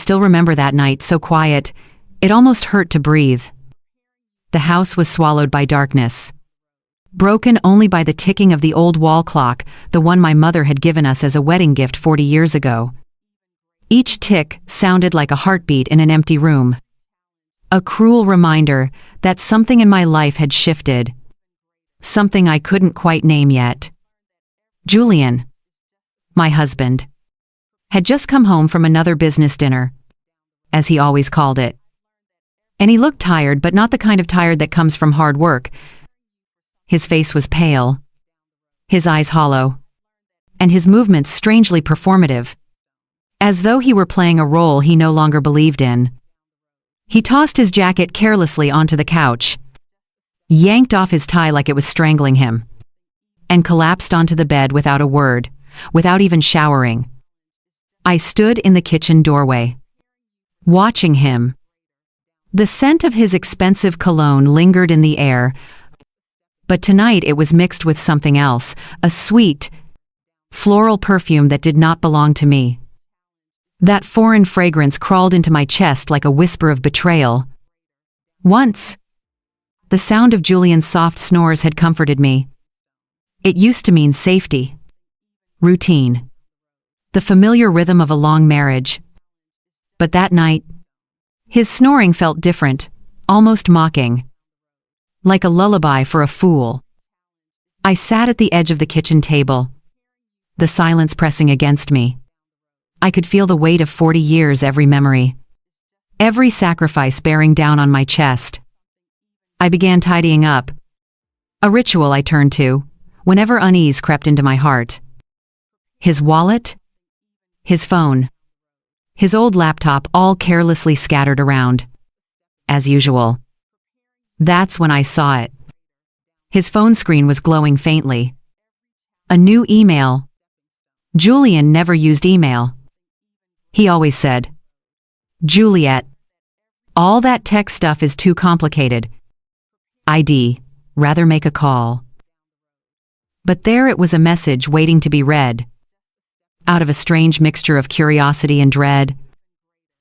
still remember that night, so quiet, it almost hurt to breathe. The house was swallowed by darkness, broken only by the ticking of the old wall clock, the one my mother had given us as a wedding gift 40 years ago. Each tick sounded like a heartbeat in an empty room. A cruel reminder that something in my life had shifted. Something I couldn't quite name yet. Julian, my husband, had just come home from another business dinner, as he always called it. And he looked tired, but not the kind of tired that comes from hard work. His face was pale, his eyes hollow, and his movements strangely performative, as though he were playing a role he no longer believed in. He tossed his jacket carelessly onto the couch, yanked off his tie like it was strangling him, and collapsed onto the bed without a word, without even showering. I stood in the kitchen doorway, watching him. The scent of his expensive cologne lingered in the air, but tonight it was mixed with something else, a sweet, floral perfume that did not belong to me. That foreign fragrance crawled into my chest like a whisper of betrayal. Once, the sound of Julian's soft snores had comforted me. It used to mean safety, routine, the familiar rhythm of a long marriage. But that night, his snoring felt different, almost mocking, like a lullaby for a fool. I sat at the edge of the kitchen table, the silence pressing against me. I could feel the weight of 40 years, every memory, every sacrifice bearing down on my chest. I began tidying up, a ritual I turned to whenever unease crept into my heart. His wallet, his phone, his old laptop, all carelessly scattered around. As usual. That's when I saw it. His phone screen was glowing faintly. A new email. Julian never used email. He always said, "Juliet, all that tech stuff is too complicated. I'd rather make a call." But there it was, a message waiting to be read. Out of a strange mixture of curiosity and dread,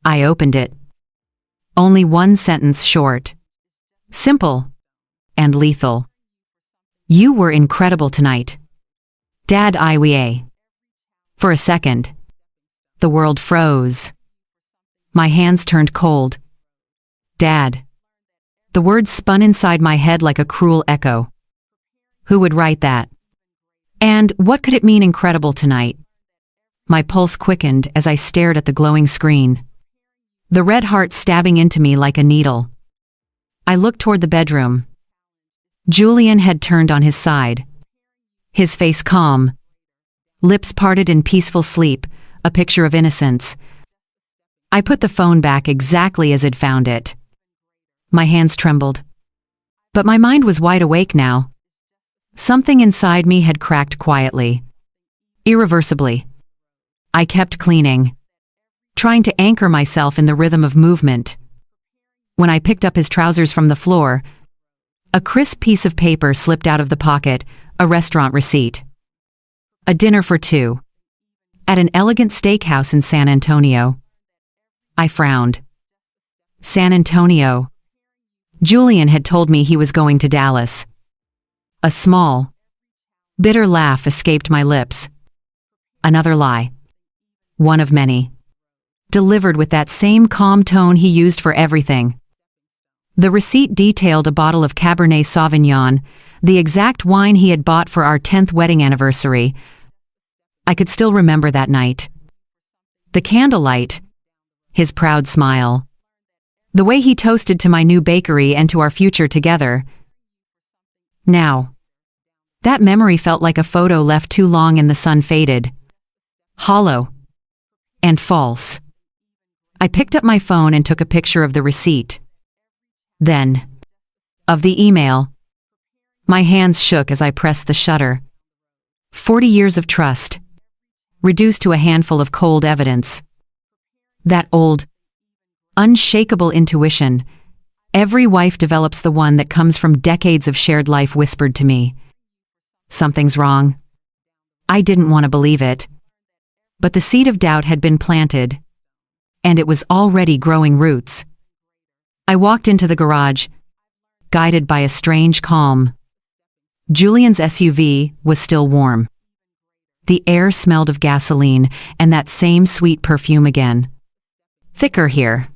I opened it. Only one sentence short, simple, and lethal. "You were incredible tonight. Dad, IWA." For a second, the world froze. My hands turned cold. Dad. The words spun inside my head like a cruel echo. Who would write that? And what could it mean, incredible tonight? My pulse quickened as I stared at the glowing screen, the red heart stabbing into me like a needle. I looked toward the bedroom. Julian had turned on his side, his face calm, lips parted in peaceful sleep, a picture of innocence. I put the phone back exactly as I'd found it. My hands trembled, but my mind was wide awake now. Something inside me had cracked quietly, irreversibly. I kept cleaning, trying to anchor myself in the rhythm of movement. When I picked up his trousers from the floor, a crisp piece of paper slipped out of the pocket, a restaurant receipt. A dinner for two, at an elegant steakhouse in San Antonio. I frowned. San Antonio. Julian had told me he was going to Dallas. A small, bitter laugh escaped my lips. Another lie. One of many. Delivered with that same calm tone he used for everything. The receipt detailed a bottle of Cabernet Sauvignon, the exact wine he had bought for our 10th wedding anniversary. I could still remember that night. The candlelight, his proud smile, the way he toasted to my new bakery and to our future together. Now, that memory felt like a photo left too long and the sun faded. Hollow. And false. I picked up my phone and took a picture of the receipt. Then, of the email. My hands shook as I pressed the shutter. 40 years of trust, reduced to a handful of cold evidence. That old, unshakable intuition, every wife develops the one that comes from decades of shared life, whispered to me. Something's wrong. I didn't want to believe it. But the seed of doubt had been planted. and it was already growing roots. I walked into the garage, guided by a strange calm. Julian's SUV was still warm. The air smelled of gasoline and that same sweet perfume again. Thicker here.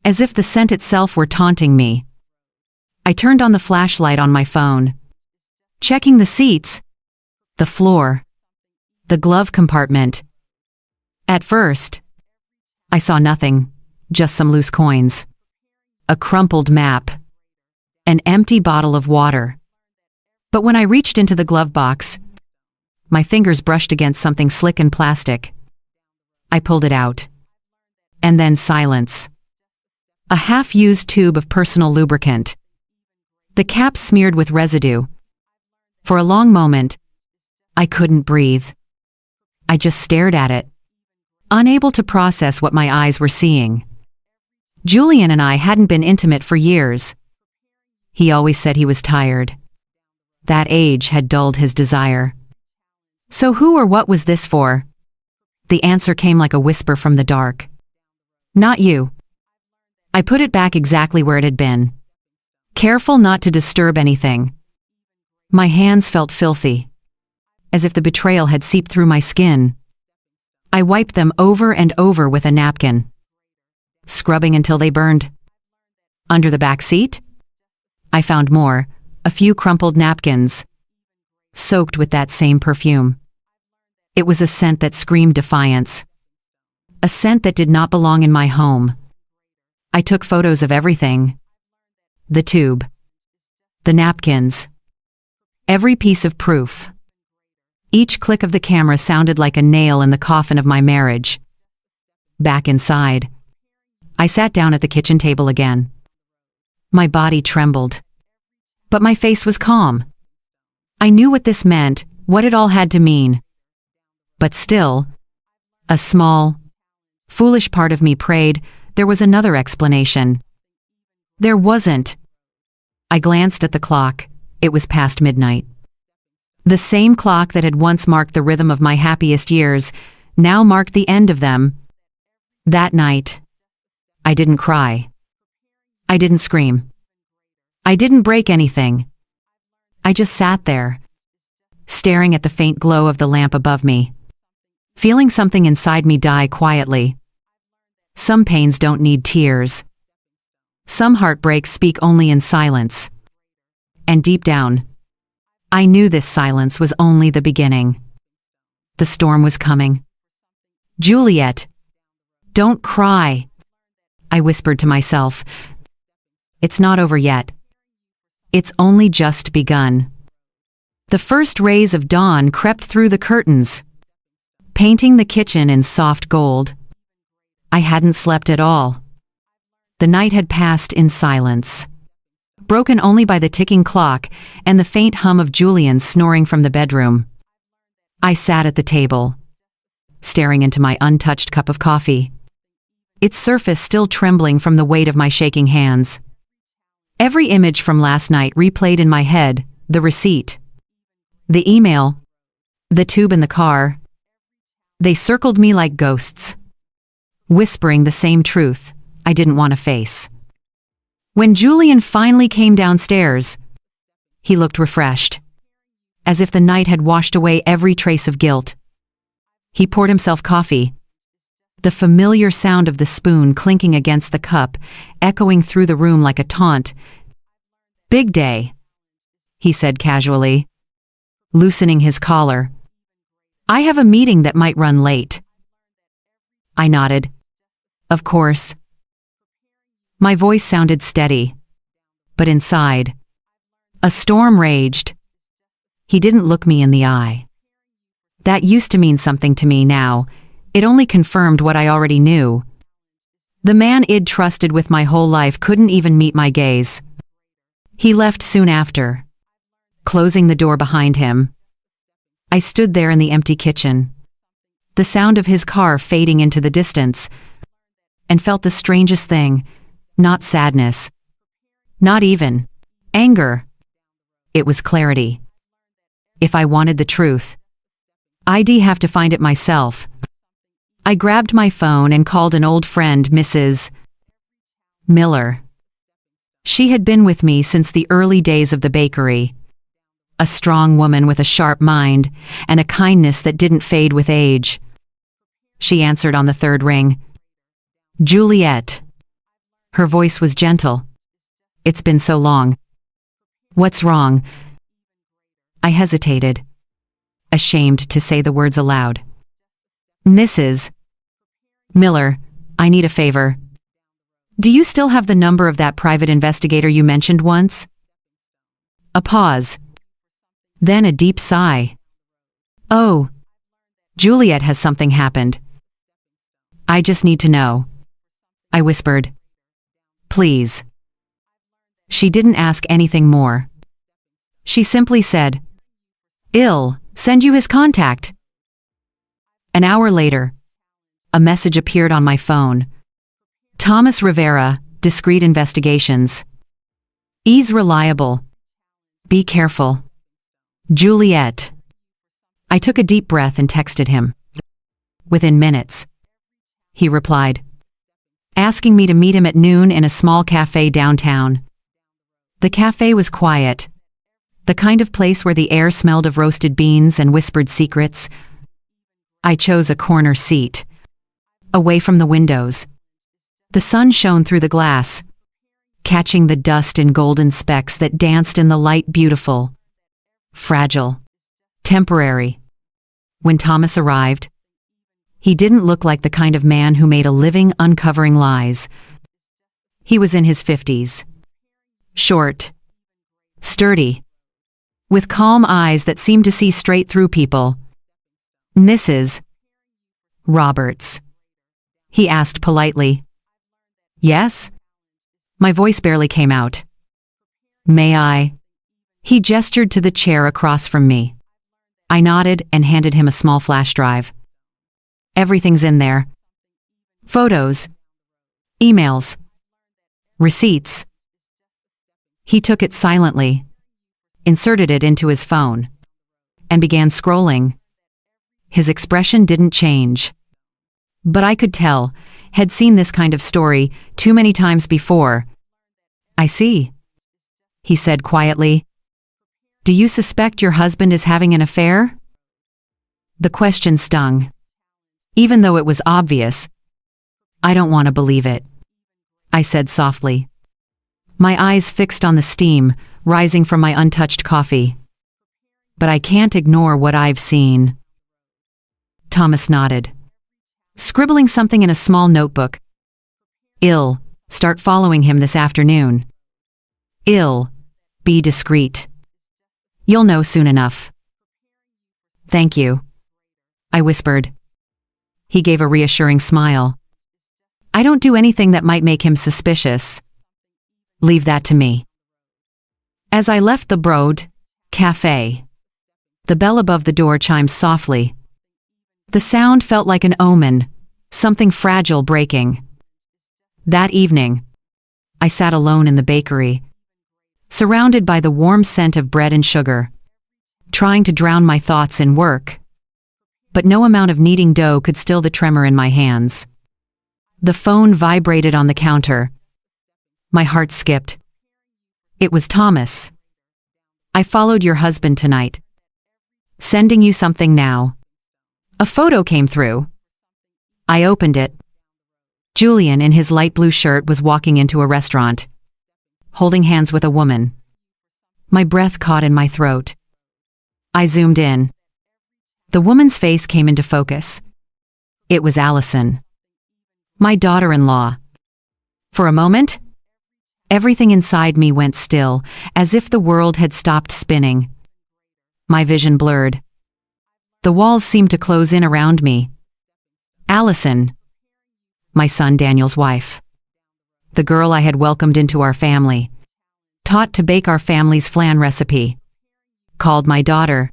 As if the scent itself were taunting me. I turned on the flashlight on my phone. Checking the seats, the floor, the glove compartment. At first, I saw nothing, just some loose coins. A crumpled map. An empty bottle of water. But when I reached into the glove box, my fingers brushed against something slick and plastic. I pulled it out. And then silence. A half-used tube of personal lubricant. The cap smeared with residue. For a long moment, I couldn't breathe. I just stared at it, unable to process what my eyes were seeing. Julian and I hadn't been intimate for years. He always said he was tired. That age had dulled his desire. So who or what was this for? The answer came like a whisper from the dark. Not you. I put it back exactly where it had been. Careful not to disturb anything. My hands felt filthy, as if the betrayal had seeped through my skin. I wiped them over and over with a napkin, scrubbing until they burned. Under the back seat, I found more, a few crumpled napkins, soaked with that same perfume. It was a scent that screamed defiance. A scent that did not belong in my home. I took photos of everything. The tube. The napkins. Every piece of proof. Each click of the camera sounded like a nail in the coffin of my marriage. Back inside, I sat down at the kitchen table again. My body trembled. But my face was calm. I knew what this meant, what it all had to mean. But still, a small, foolish part of me prayed there was another explanation. There wasn't. I glanced at the clock. It was past midnight. The same clock that had once marked the rhythm of my happiest years now marked the end of them. That night, I didn't cry. I didn't scream. I didn't break anything. I just sat there, staring at the faint glow of the lamp above me, feeling something inside me die quietly. Some pains don't need tears. Some heartbreaks speak only in silence. And deep down, I knew this silence was only the beginning. The storm was coming. Juliet, don't cry, I whispered to myself. It's not over yet. It's only just begun. The first rays of dawn crept through the curtains, painting the kitchen in soft gold. I hadn't slept at all. The night had passed in silence, broken only by the ticking clock and the faint hum of Julian snoring from the bedroom. I sat at the table, staring into my untouched cup of coffee, its surface still trembling from the weight of my shaking hands. Every image from last night replayed in my head, the receipt, the email, the tube in the car. They circled me like ghosts, whispering the same truth I didn't want to face. When Julian finally came downstairs, he looked refreshed, as if the night had washed away every trace of guilt. He poured himself coffee, the familiar sound of the spoon clinking against the cup, echoing through the room like a taunt. "Big day," he said casually, loosening his collar. "I have a meeting that might run late." I nodded. Of course. My voice sounded steady, but inside, a storm raged. He didn't look me in the eye. That used to mean something to me now. It only confirmed what I already knew. The man I'd trusted with my whole life couldn't even meet my gaze. He left soon after, closing the door behind him. I stood there in the empty kitchen, the sound of his car fading into the distance, and felt the strangest thing, not sadness, not even anger. It was clarity. If I wanted the truth, I'd have to find it myself. I grabbed my phone and called an old friend, Mrs. Miller. She had been with me since the early days of the bakery. A strong woman with a sharp mind and a kindness that didn't fade with age. She answered on the third ring. Juliet. Her voice was gentle. It's been so long. What's wrong? I hesitated, ashamed to say the words aloud. Mrs. Miller, I need a favor. Do you still have the number of that private investigator you mentioned once? A pause. Then a deep sigh. Oh, Juliet, has something happened? I just need to know. I whispered. Please. She didn't ask anything more. She simply said, "I'll send you his contact." An hour later, a message appeared on my phone. Thomas Rivera, Discreet Investigations. Ease reliable. Be careful. Juliet. I took a deep breath and texted him. Within minutes, he replied, asking me to meet him at noon in a small cafe downtown. The cafe was quiet, the kind of place where the air smelled of roasted beans and whispered secrets. I chose a corner seat, away from the windows. The sun shone through the glass, catching the dust in golden specks that danced in the light. Beautiful, fragile, temporary. When Thomas arrived, he didn't look like the kind of man who made a living uncovering lies. He was in his 50s. Short, sturdy, with calm eyes that seemed to see straight through people. Mrs. Roberts, he asked politely. Yes? My voice barely came out. May I? He gestured to the chair across from me. I nodded and handed him a small flash drive. Everything's in there. Photos, emails, receipts. He took it silently, inserted it into his phone, and began scrolling. His expression didn't change. But I could tell, had seen this kind of story too many times before. I see, he said quietly. Do you suspect your husband is having an affair? The question stung. Even though it was obvious. I don't want to believe it, I said softly, my eyes fixed on the steam rising from my untouched coffee. But I can't ignore what I've seen. Thomas nodded, scribbling something in a small notebook. I'll start following him this afternoon. I'll be discreet. You'll know soon enough. Thank you, I whispered. He gave a reassuring smile. I don't do anything that might make him suspicious. Leave that to me. As I left the Broad Cafe, the bell above the door chimed softly. The sound felt like an omen, something fragile breaking. That evening, I sat alone in the bakery, surrounded by the warm scent of bread and sugar, trying to drown my thoughts in work. But no amount of kneading dough could still the tremor in my hands. The phone vibrated on the counter. My heart skipped. It was Thomas. I followed your husband tonight. Sending you something now. A photo came through. I opened it. Julian in his light blue shirt was walking into a restaurant, holding hands with a woman. My breath caught in my throat. I zoomed in. The woman's face came into focus. It was Allison, my daughter-in-law. For a moment, everything inside me went still, as if the world had stopped spinning. My vision blurred. The walls seemed to close in around me. Allison, my son Daniel's wife. The girl I had welcomed into our family, taught to bake our family's flan recipe, called my daughter.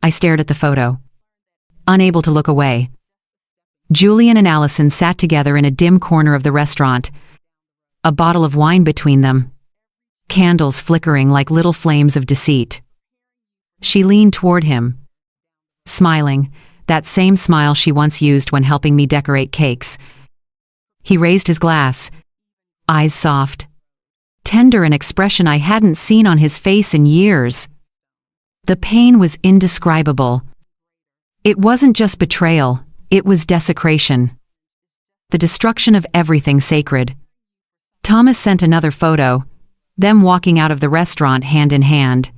I stared at the photo, unable to look away. Julian and Allison sat together in a dim corner of the restaurant, a bottle of wine between them, candles flickering like little flames of deceit. She leaned toward him, smiling, that same smile she once used when helping me decorate cakes. He raised his glass, eyes soft, tender, an expression I hadn't seen on his face in years. The pain was indescribable. It wasn't just betrayal, it was desecration. The destruction of everything sacred. Thomas sent another photo, them walking out of the restaurant hand in hand.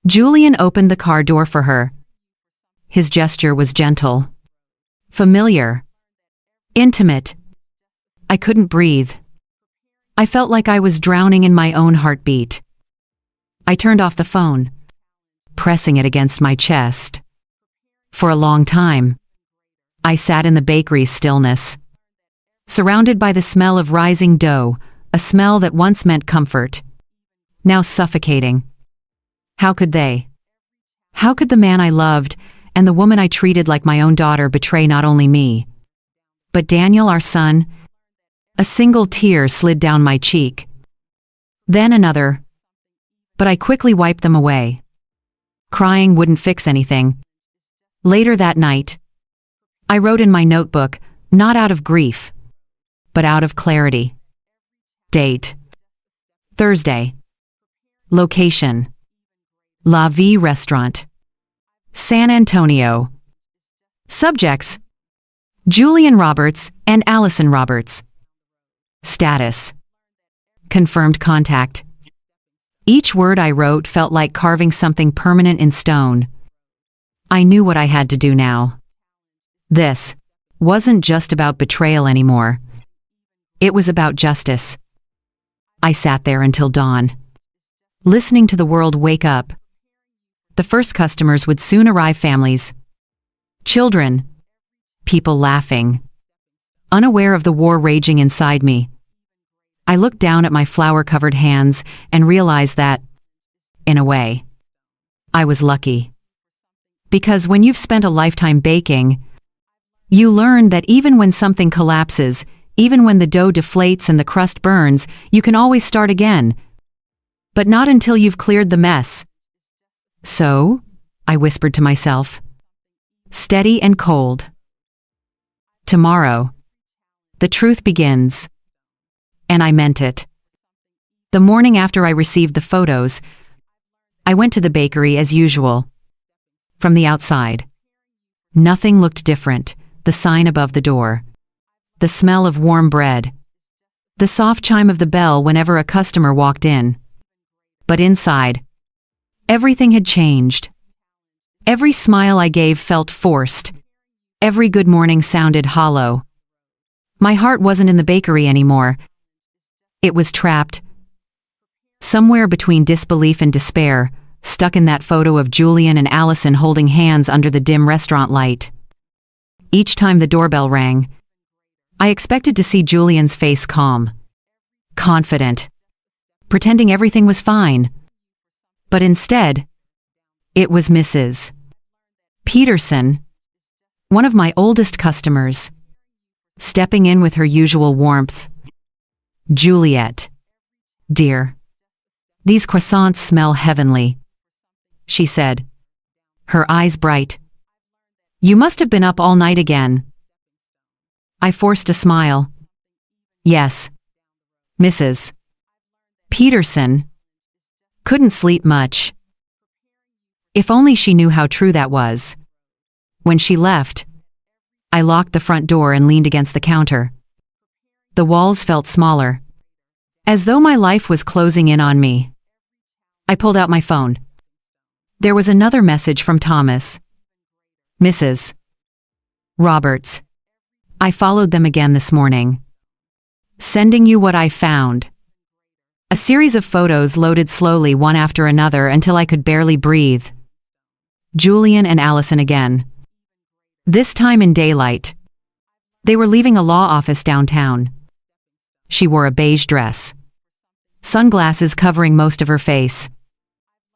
Julian opened the car door for her. His gesture was gentle, familiar, intimate. I couldn't breathe. I felt like I was drowning in my own heartbeat. I turned off the phone, pressing it against my chest. For a long time, I sat in the bakery's stillness, surrounded by the smell of rising dough, a smell that once meant comfort, now suffocating. How could they? How could the man I loved and the woman I treated like my own daughter betray not only me, but Daniel, our son? A single tear slid down my cheek. Then another, but I quickly wiped them away. Crying wouldn't fix anything. Later that night, I wrote in my notebook, not out of grief, but out of clarity. Date: Thursday. Location: La Vie Restaurant, San Antonio. Subjects: Julian Roberts and Allison Roberts. Status: confirmed contact. Each word I wrote felt like carving something permanent in stone. I knew what I had to do now. This wasn't just about betrayal anymore. It was about justice. I sat there until dawn, listening to the world wake up. The first customers would soon arrive, families, children, people laughing, unaware of the war raging inside me. I looked down at my flour-covered hands and realized that, in a way, I was lucky. Because when you've spent a lifetime baking, you learn that even when something collapses, even when the dough deflates and the crust burns, you can always start again. But not until you've cleared the mess. So, I whispered to myself, steady and cold. Tomorrow, the truth begins. And I meant it. The morning after I received the photos, I went to the bakery as usual. From the outside, nothing looked different. The sign above the door, the smell of warm bread, the soft chime of the bell whenever a customer walked in. But inside, everything had changed. Every smile I gave felt forced. Every good morning sounded hollow. My heart wasn't in the bakery anymore. It was trapped, somewhere between disbelief and despair, stuck in that photo of Julian and Allison holding hands under the dim restaurant light. Each time the doorbell rang, I expected to see Julian's face calm, confident, pretending everything was fine. But instead, it was Mrs. Peterson, one of my oldest customers, stepping in with her usual warmth. "Juliet, dear, these croissants smell heavenly," she said, her eyes bright. "You must have been up all night again." I forced a smile. Yes, Mrs. Peterson couldn't sleep much. If only she knew how true that was. When she left, I locked the front door and leaned against the counter. The walls felt smaller, as though my life was closing in on me. I pulled out my phone. There was another message from Thomas. "Mrs. Roberts, I followed them again this morning. Sending you what I found." A series of photos loaded slowly one after another until I could barely breathe. Julian and Allison again. This time in daylight. They were leaving a law office downtown. She wore a beige dress, sunglasses covering most of her face.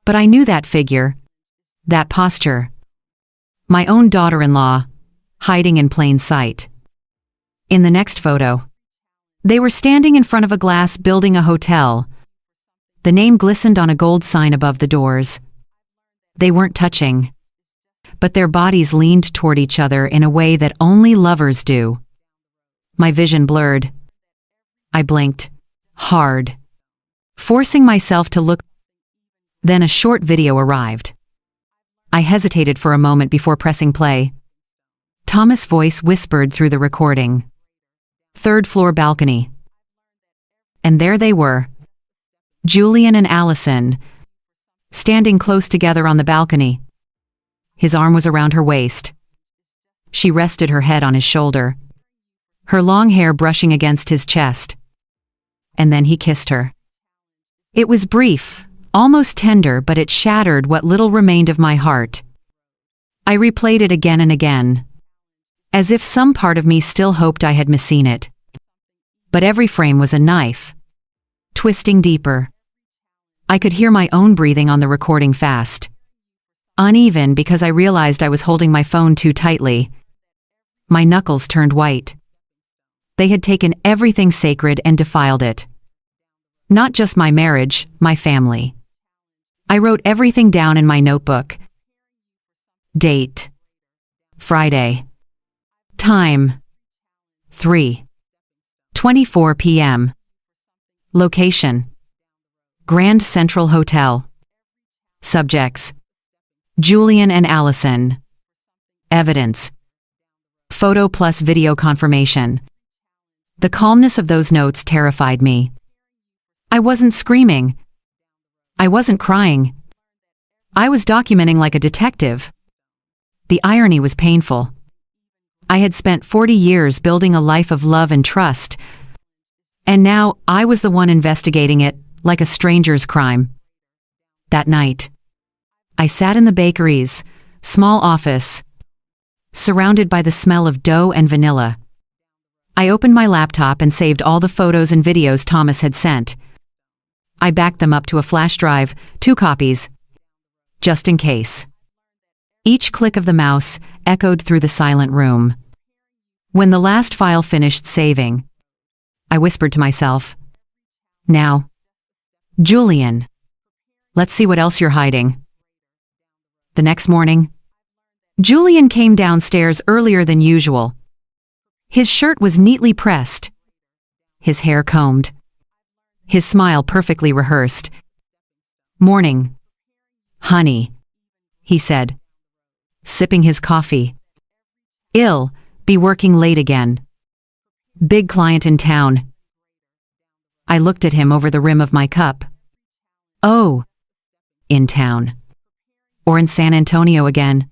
But I knew that figure, that posture. My own daughter-in-law, hiding in plain sight. In the next photo, they were standing in front of a glass building, a hotel. The name glistened on a gold sign above the doors. They weren't touching, but their bodies leaned toward each other in a way that only lovers do. My vision blurred. I blinked. Hard. Forcing myself to look. Then a short video arrived. I hesitated for a moment before pressing play. Thomas' voice whispered through the recording. Third-floor balcony. And there they were. Julian and Allison, standing close together on the balcony. His arm was around her waist. She rested her head on his shoulder, her long hair brushing against his chest. And then he kissed her. It was brief, almost tender, but it shattered what little remained of my heart. I replayed it again and again, as if some part of me still hoped I had misseen it. But every frame was a knife, twisting deeper. I could hear my own breathing on the recording fast. Uneven because I realized I was holding my phone too tightly. My knuckles turned white. They had taken everything sacred and defiled it. Not just my marriage, my family. I wrote everything down in my notebook. Date. Friday. Time. 3:24 p.m. Location. Grand Central Hotel. Subjects. Julian and Allison. Evidence. Photo plus video confirmation. The calmness of those notes terrified me. I wasn't screaming. I wasn't crying. I was documenting like a detective. The irony was painful. I had spent 40 years building a life of love and trust, and now I was the one investigating it like a stranger's crime. That night, I sat in the bakery's small office, surrounded by the smell of dough and vanilla. I opened my laptop and saved all the photos and videos Thomas had sent. I backed them up to a flash drive, 2 copies, just in case. Each click of the mouse echoed through the silent room. When the last file finished saving, I whispered to myself, "Now, Julian, let's see what else you're hiding." The next morning, Julian came downstairs earlier than usual. His shirt was neatly pressed, his hair combed, his smile perfectly rehearsed. "Morning, honey," he said, sipping his coffee. "Ill, be working late again. Big client in town." I looked at him over the rim of my cup. "Oh, in town. Or in San Antonio again."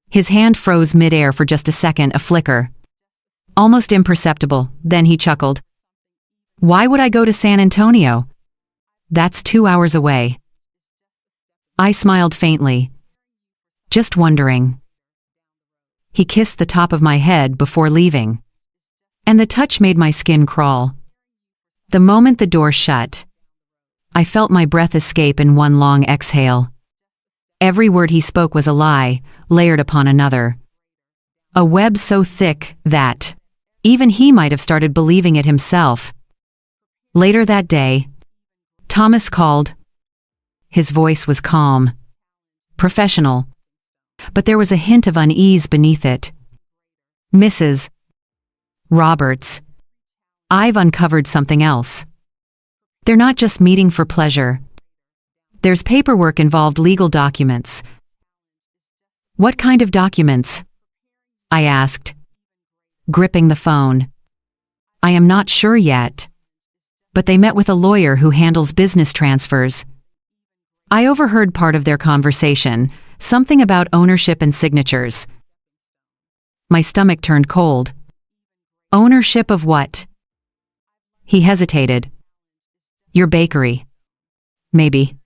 His hand froze mid-air for just a second, a flicker. Almost imperceptible, then he chuckled. "Why would I go to San Antonio? That's 2 hours away." I smiled faintly. "Just wondering." He kissed the top of my head before leaving, and the touch made my skin crawl. The moment the door shut, I felt my breath escape in one long exhale. Every word he spoke was a lie, layered upon another. A web so thick that even he might have started believing it himself. Later that day, Thomas called. His voice was calm, professional, but there was a hint of unease beneath it. "Mrs. Roberts, I've uncovered something else. They're not just meeting for pleasure. There's paperwork involved, legal documents." "What kind of documents?" I asked, gripping the phone. "I am not sure yet, but they met with a lawyer who handles business transfers." I overheard part of their conversation, something about ownership and signatures. My stomach turned cold. "Ownership of what?" He hesitated. "Your bakery. Maybe.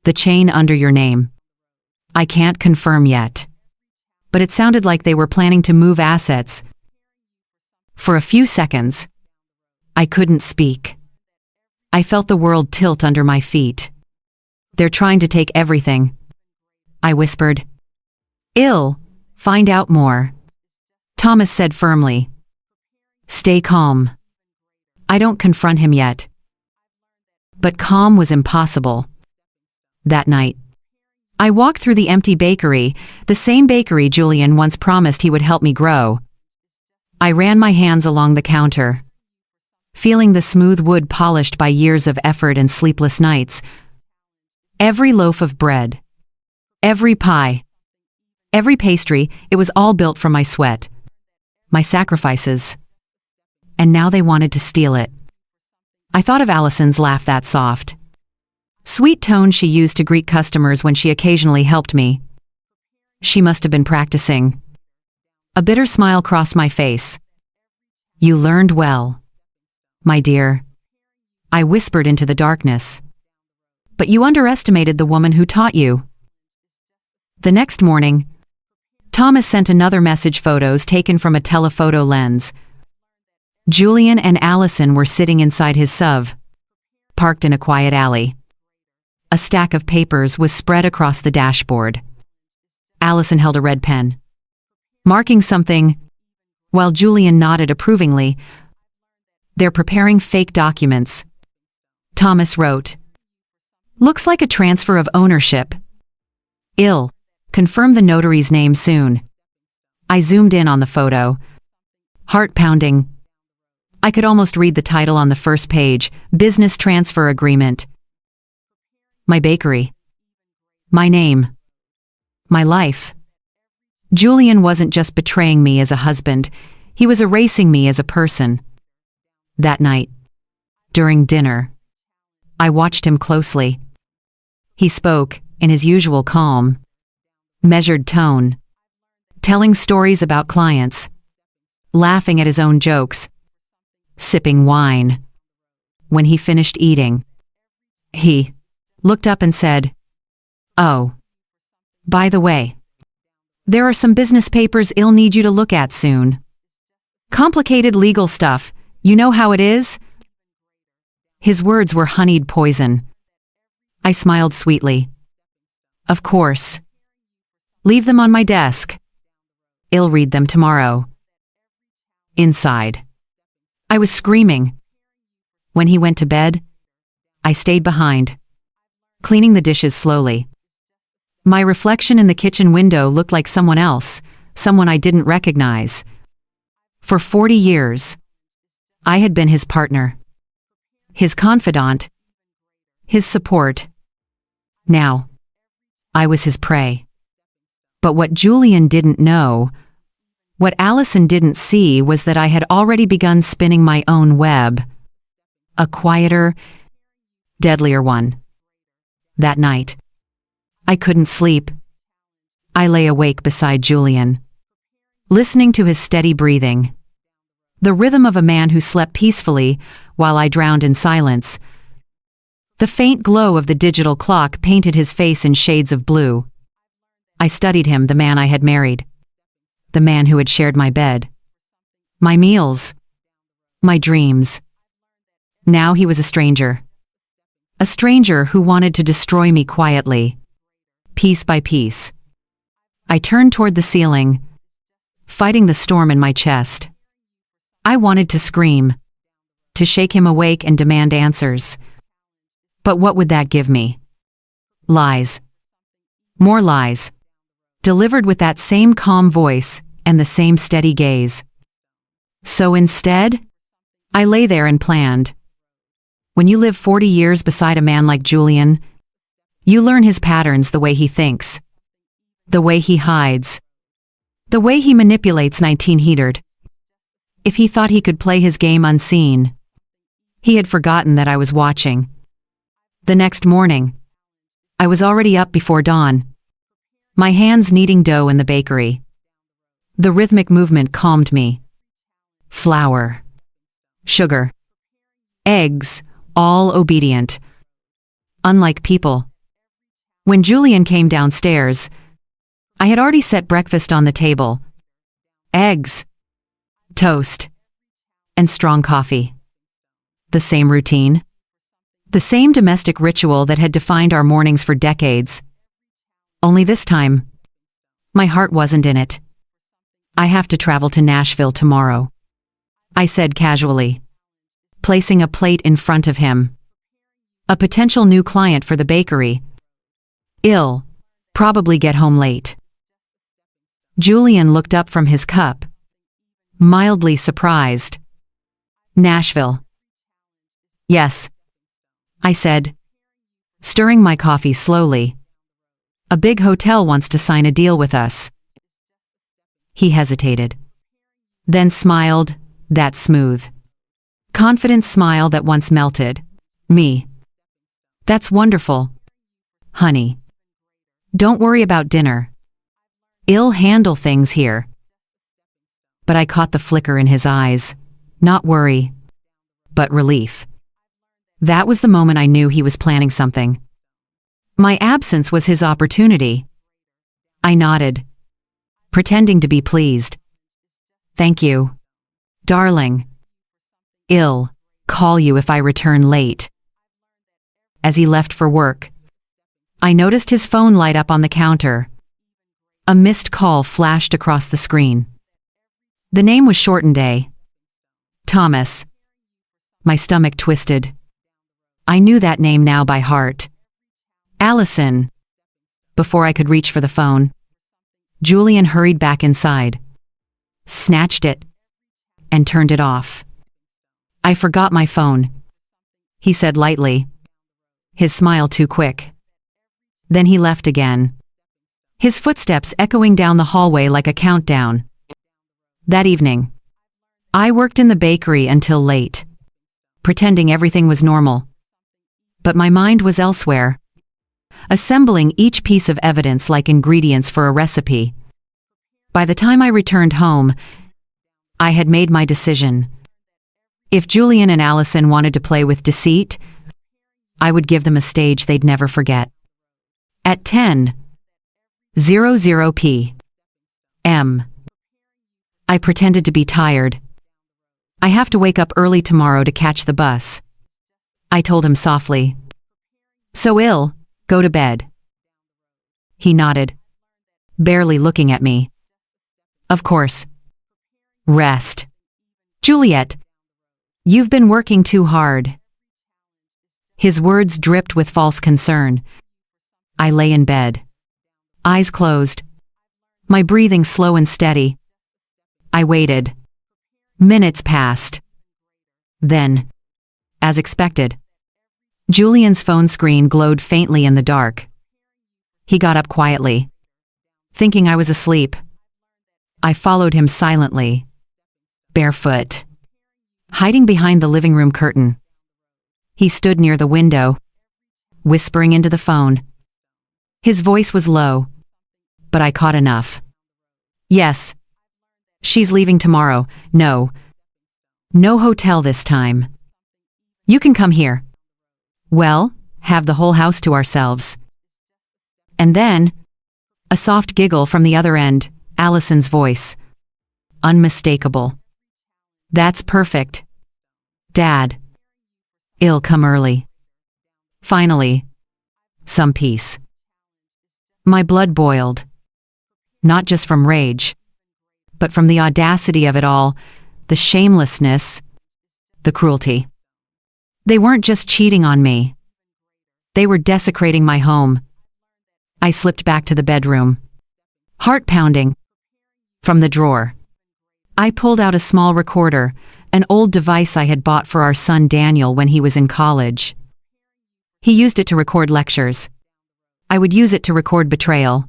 The chain under your name. I can't confirm yet. But it sounded like they were planning to move assets." For a few seconds, I couldn't speak. I felt the world tilt under my feet. "They're trying to take everything," I whispered. "Ill, find out more," Thomas said firmly. "Stay calm." I don't confront him yet. But calm was impossible. That night, I walked through the empty bakery, the same bakery Julian once promised he would help me grow. I ran my hands along the counter, feeling the smooth wood polished by years of effort and sleepless nights. Every loaf of bread, every pie, every pastry, it was all built from my sweat, my sacrifices. And now they wanted to steal it. I thought of Allison's laugh, that soft, sweet tone she used to greet customers when she occasionally helped me. She must have been practicing. A bitter smile crossed my face. "You learned well, my dear," I whispered into the darkness. "But you underestimated the woman who taught you." The next morning, Thomas sent another message, photos taken from a telephoto lens. Julian and Allison were sitting inside his SUV, parked in a quiet alley. A stack of papers was spread across the dashboard. Allison held a red pen, marking something, while Julian nodded approvingly. "They're preparing fake documents," Thomas wrote. "Looks like a transfer of ownership. Ill. Confirm the notary's name soon." I zoomed in on the photo. Heart pounding. I could almost read the title on the first page, "Business Transfer Agreement." My bakery. My name. My life. Julian wasn't just betraying me as a husband, he was erasing me as a person. That night, during dinner, I watched him closely. He spoke, in his usual calm, measured tone, telling stories about clients, laughing at his own jokes, sipping wine. When he finished eating, he looked up and said, "Oh, by the way, there are some business papers I'll need you to look at soon. Complicated legal stuff, you know how it is?" His words were honeyed poison. I smiled sweetly. "Of course. Leave them on my desk. I'll read them tomorrow." Inside, I was screaming. When he went to bed, I stayed behind, cleaning the dishes slowly. My reflection in the kitchen window looked like someone else, someone I didn't recognize. For 40 years, I had been his partner, his confidant, his support. Now, I was his prey. But what Julian didn't know, what Allison didn't see, was that I had already begun spinning my own web. A quieter, deadlier one. That night, I couldn't sleep. I lay awake beside Julian, listening to his steady breathing, the rhythm of a man who slept peacefully while I drowned in silence. The faint glow of the digital clock painted his face in shades of blue. I studied him, the man I had married, the man who had shared my bed, my meals, my dreams. Now he was a stranger who wanted to destroy me quietly, piece by piece. I turned toward the ceiling, fighting the storm in my chest. I wanted to scream, to shake him awake and demand answers. But what would that give me? Lies. More lies. Delivered with that same calm voice and the same steady gaze. So instead, I lay there and planned. When you live 40 years beside a man like Julian, you learn his patterns, the way he thinks, the way he hides, the way he manipulates 1900. If he thought he could play his game unseen, he had forgotten that I was watching. The next morning, I was already up before dawn, my hands kneading dough in the bakery. The rhythmic movement calmed me. Flour, sugar, eggs, all obedient. Unlike people. When Julian came downstairs, I had already set breakfast on the table. Eggs, toast, and strong coffee. The same routine. The same domestic ritual that had defined our mornings for decades. Only this time, my heart wasn't in it. "I have to travel to Nashville tomorrow," I said casually, placing a plate in front of him. A potential new client for the bakery. "Ill, Probably get home late. Julian looked up from his cup, mildly surprised. Nashville. Yes, I said, stirring my coffee slowly. A big hotel wants to sign a deal with us. He hesitated, then smiled, that smooth, confident smile that once melted me. That's wonderful, honey. Don't worry about dinner. I'll handle things here. But I caught the flicker in his eyes, not worry, but relief. That was the moment I knew he was planning something. My absence was his opportunity. I nodded, pretending to be pleased. Thank you, darling. I'll call you if I return late. As he left for work, I noticed his phone light up on the counter. A missed call flashed across the screen. The name was shortened A. Thomas. My stomach twisted. I knew that name now by heart. Allison. Before I could reach for the phone, Julian hurried back inside, snatched it, and turned it off. I forgot my phone, he said lightly, his smile too quick. Then he left again, his footsteps echoing down the hallway like a countdown. That evening, I worked in the bakery until late, pretending everything was normal. But my mind was elsewhere, assembling each piece of evidence like ingredients for a recipe. By the time I returned home, I had made my decision. If Julian and Allison wanted to play with deceit, I would give them a stage they'd never forget. At 10:00 p.m., I pretended to be tired. I have to wake up early tomorrow to catch the bus, I told him softly. So I'll go to bed. He nodded, barely looking at me. Of course. Rest. Juliet, you've been working too hard. His words dripped with false concern. I lay in bed, eyes closed, my breathing slow and steady. I waited. Minutes passed. Then, as expected, Julian's phone screen glowed faintly in the dark. He got up quietly, thinking I was asleep. I followed him silently, barefoot, hiding behind the living room curtain. He stood near the window, whispering into the phone. His voice was low, but I caught enough. Yes. She's leaving tomorrow. No hotel this time. You can come here. Well, have the whole house to ourselves. And then, a soft giggle from the other end, Allison's voice. Unmistakable. That's perfect. Dad. I'll come early. Finally, some peace. My blood boiled. Not just from rage, but from the audacity of it all, the shamelessness, the cruelty. They weren't just cheating on me. They were desecrating my home. I slipped back to the bedroom, heart pounding. From the drawer, I pulled out a small recorder, an old device I had bought for our son Daniel when he was in college. He used it to record lectures. I would use it to record betrayal.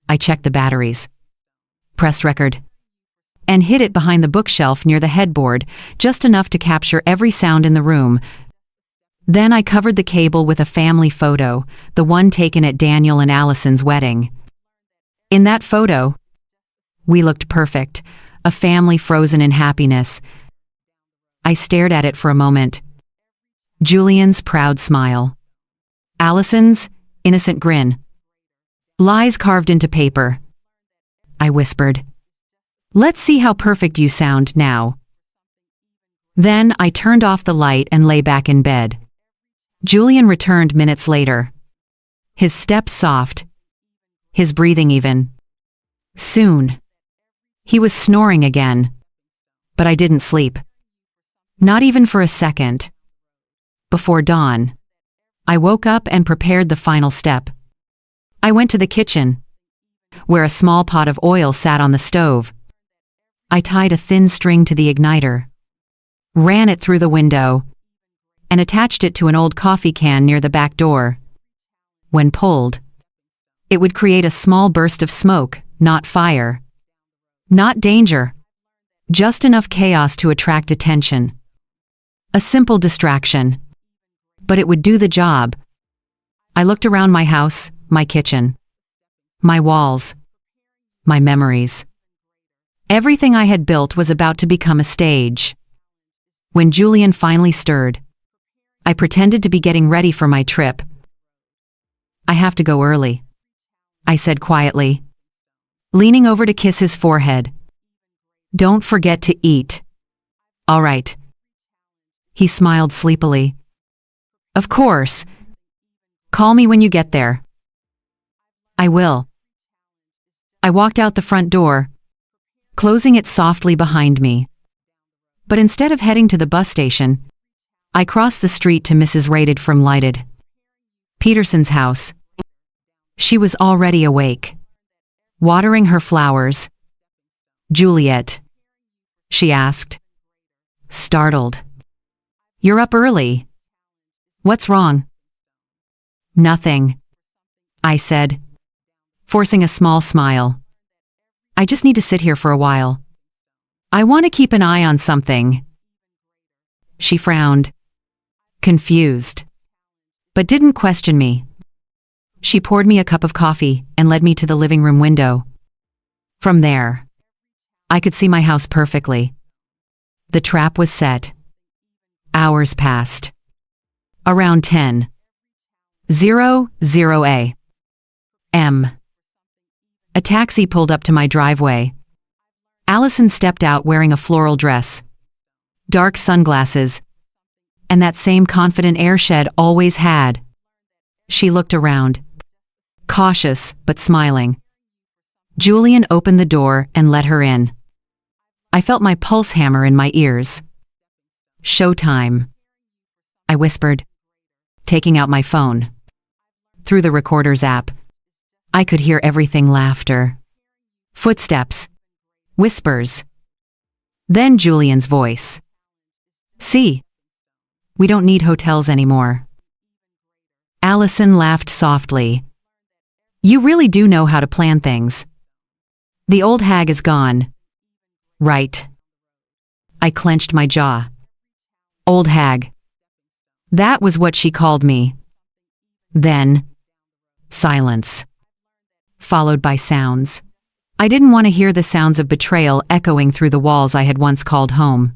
I checked the batteries, pressed record, and hid it behind the bookshelf near the headboard, just enough to capture every sound in the room. Then I covered the cable with a family photo, the one taken at Daniel and Allison's wedding. In that photo, we looked perfect, a family frozen in happiness. I stared at it for a moment. Julian's proud smile. Allison's innocent grin. Lies carved into paper. I whispered, "Let's see how perfect you sound now." Then I turned off the light and lay back in bed. Julian returned minutes later. His steps soft, his breathing even. Soon, he was snoring again. But I didn't sleep. Not even for a second. Before dawn, I woke up and prepared the final step. I went to the kitchen, where a small pot of oil sat on the stove. I tied a thin string to the igniter, ran it through the window, and attached it to an old coffee can near the back door. When pulled, it would create a small burst of smoke, not fire. Not danger, just enough chaos to attract attention. A simple distraction, but it would do the job. I looked around my house, my kitchen, my walls, my memories. Everything I had built was about to become a stage. When Julian finally stirred, I pretended to be getting ready for my trip. "I have to go early," I said quietly, leaning over to kiss his forehead. "Don't forget to eat." "All right." He smiled sleepily. "Of course. Call me when you get there." "I will." I walked out the front door, closing it softly behind me. But instead of heading to the bus station, I crossed the street to Mrs. Rated from Lighted Peterson's house. She was already awake, watering her flowers. "Juliet?" she asked, startled. "You're up early. What's wrong?" "Nothing," I said, forcing a small smile. "I just need to sit here for a while. I want to keep an eye on something." She frowned, confused, but didn't question me. She poured me a cup of coffee and led me to the living room window. From there, I could see my house perfectly. The trap was set. Hours passed. Around 10:00 a.m. A taxi pulled up to my driveway. Allison stepped out wearing a floral dress, dark sunglasses, and that same confident air she'd always had. She looked around, cautious but smiling. Julian opened the door and let her in. I felt my pulse hammer in my ears. "Showtime," I whispered, taking out my phone. Through the recorder's app, I could hear everything: laughter, footsteps, whispers. Then Julian's voice. "See, we don't need hotels anymore." Allison laughed softly. "You really do know how to plan things. The old hag is gone." "Right." I clenched my jaw. Old hag. That was what she called me. Then, silence, followed by sounds. I didn't want to hear the sounds of betrayal echoing through the walls I had once called home.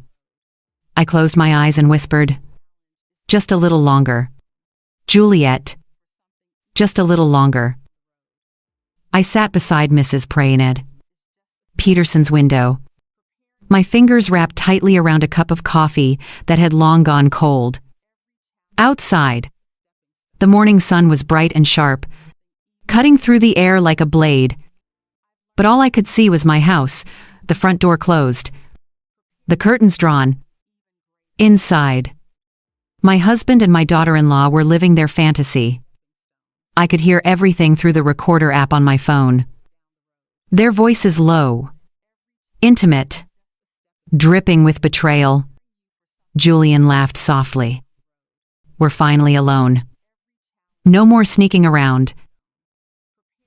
I closed my eyes and whispered, "Just a little longer. Juliet. Just a little longer." I sat beside Mrs. Prained Peterson's window, my fingers wrapped tightly around a cup of coffee that had long gone cold. Outside, the morning sun was bright and sharp, cutting through the air like a blade. But all I could see was my house, the front door closed, the curtains drawn. Inside, my husband and my daughter-in-law were living their fantasy. I could hear everything through the recorder app on my phone. Their voices low, intimate, dripping with betrayal. Julian laughed softly. "We're finally alone. No more sneaking around."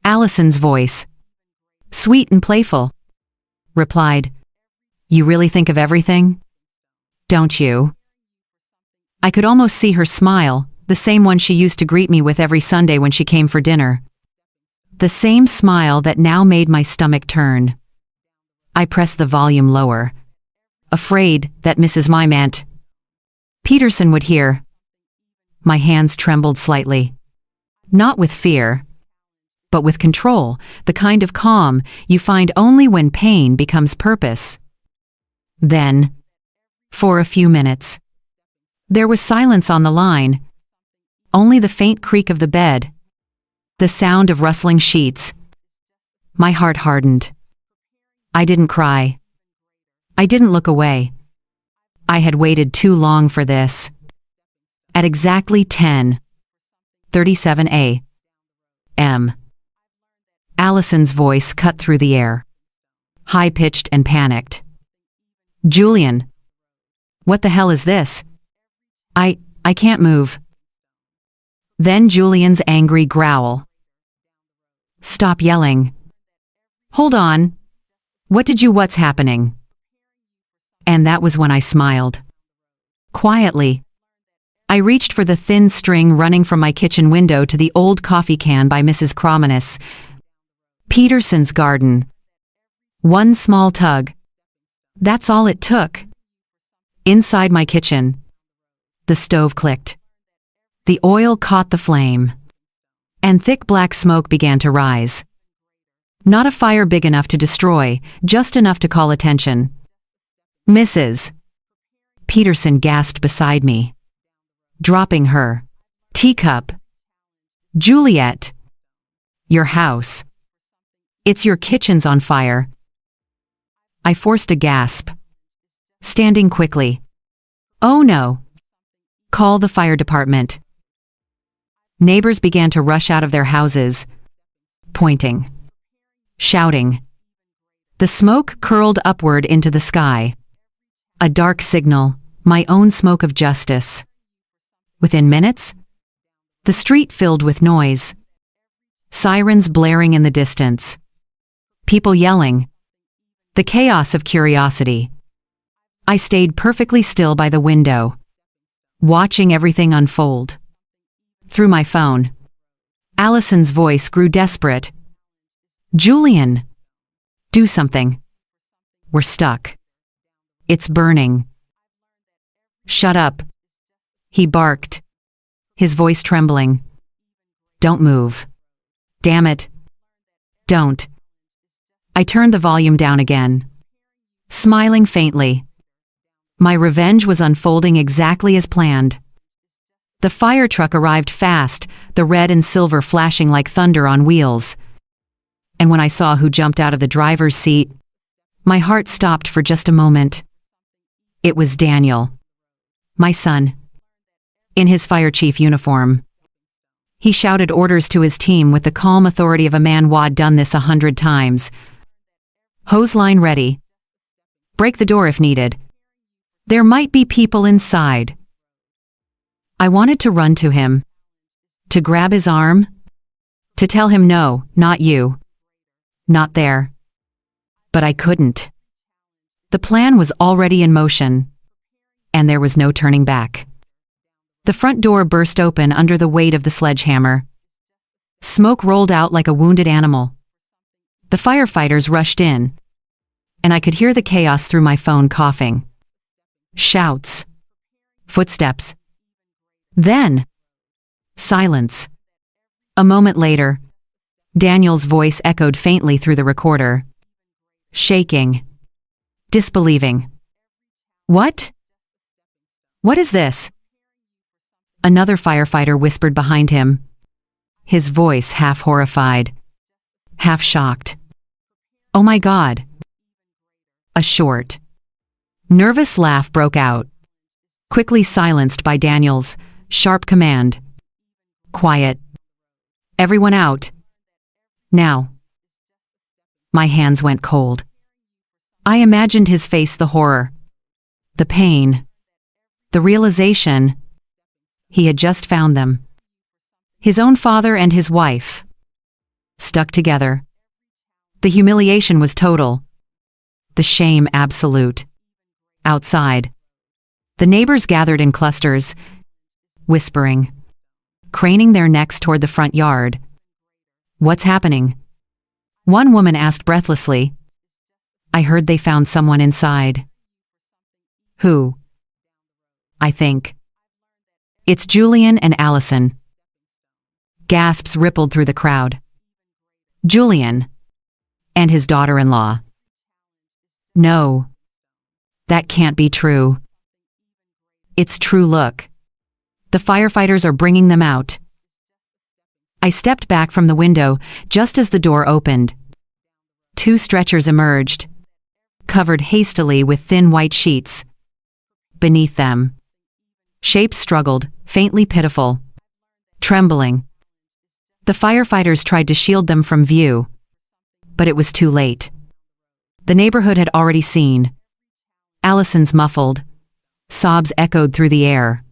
Allison's voice, sweet and playful, replied, "You really think of everything, don't you?" I could almost see her smile, the same one she used to greet me with every Sunday when she came for dinner. The same smile that now made my stomach turn. I pressed the volume lower, afraid that Mrs. Mymant Peterson would hear. My hands trembled slightly. Not with fear, but with control, the kind of calm you find only when pain becomes purpose. Then, for a few minutes, there was silence on the line. Only the faint creak of the bed, the sound of rustling sheets. My heart hardened. I didn't cry. I didn't look away. I had waited too long for this. At exactly 10:37 a.m., Allison's voice cut through the air, high-pitched and panicked. "Julian, what the hell is this? I can't move." Then Julian's angry growl. "Stop yelling. Hold on. What's happening?" And that was when I smiled. Quietly, I reached for the thin string running from my kitchen window to the old coffee can by Mrs. Crominus. Peterson's garden. One small tug. That's all it took. Inside my kitchen, the stove clicked. The oil caught the flame, and thick black smoke began to rise. Not a fire big enough to destroy, just enough to call attention. "Mrs. Peterson gasped beside me, dropping her teacup. "Juliet, your house. It's your kitchen's on fire." I forced a gasp, standing quickly. "Oh no. Call the fire department." Neighbors began to rush out of their houses, pointing, shouting. The smoke curled upward into the sky. A dark signal, my own smoke of justice. Within minutes, the street filled with noise. Sirens blaring in the distance. People yelling. The chaos of curiosity. I stayed perfectly still by the window, watching everything unfold. Through my phone, Allison's voice grew desperate. "Julian, do something. We're stuck. It's burning." "Shut up," he barked, his voice trembling. "Don't move. Damn it. Don't." I turned the volume down again, smiling faintly. My revenge was unfolding exactly as planned. The fire truck arrived fast, the red and silver flashing like thunder on wheels. And when I saw who jumped out of the driver's seat, my heart stopped for just a moment. It was Daniel, my son, in his fire chief uniform. He shouted orders to his team with the calm authority of a man who'd done this 100 times. "Hose line ready. Break the door if needed. There might be people inside." I wanted to run to him, to grab his arm, to tell him no, not you, not there. But I couldn't. The plan was already in motion, and there was no turning back. The front door burst open under the weight of the sledgehammer. Smoke rolled out like a wounded animal. The firefighters rushed in, and I could hear the chaos through my phone coughing. Shouts. Footsteps. Then, silence. A moment later, Daniel's voice echoed faintly through the recorder. Shaking. Disbelieving. "What? What is this?" Another firefighter whispered behind him, his voice half horrified, half shocked. "Oh my God." A short, nervous laugh broke out, quickly silenced by Daniel's sharp command. "Quiet. Everyone out. Now." My hands went cold. I imagined his face, the horror, the pain, the realization he had just found them. His own father and his wife, stuck together. The humiliation was total, the shame absolute. Outside, the neighbors gathered in clusters, whispering, craning their necks toward the front yard. "What's happening?" One woman asked breathlessly. "I heard they found someone inside." "Who?" "I think it's Julian and Allison." Gasps rippled through the crowd. "Julian and his daughter-in-law." "No, that can't be true." "It's true, look. The firefighters are bringing them out." I stepped back from the window just as the door opened. 2 stretchers emerged, covered hastily with thin white sheets. Beneath them, shapes struggled, faintly pitiful, trembling. The firefighters tried to shield them from view, But it was too late. The neighborhood had already seen. Allison's muffled sobs echoed through the air,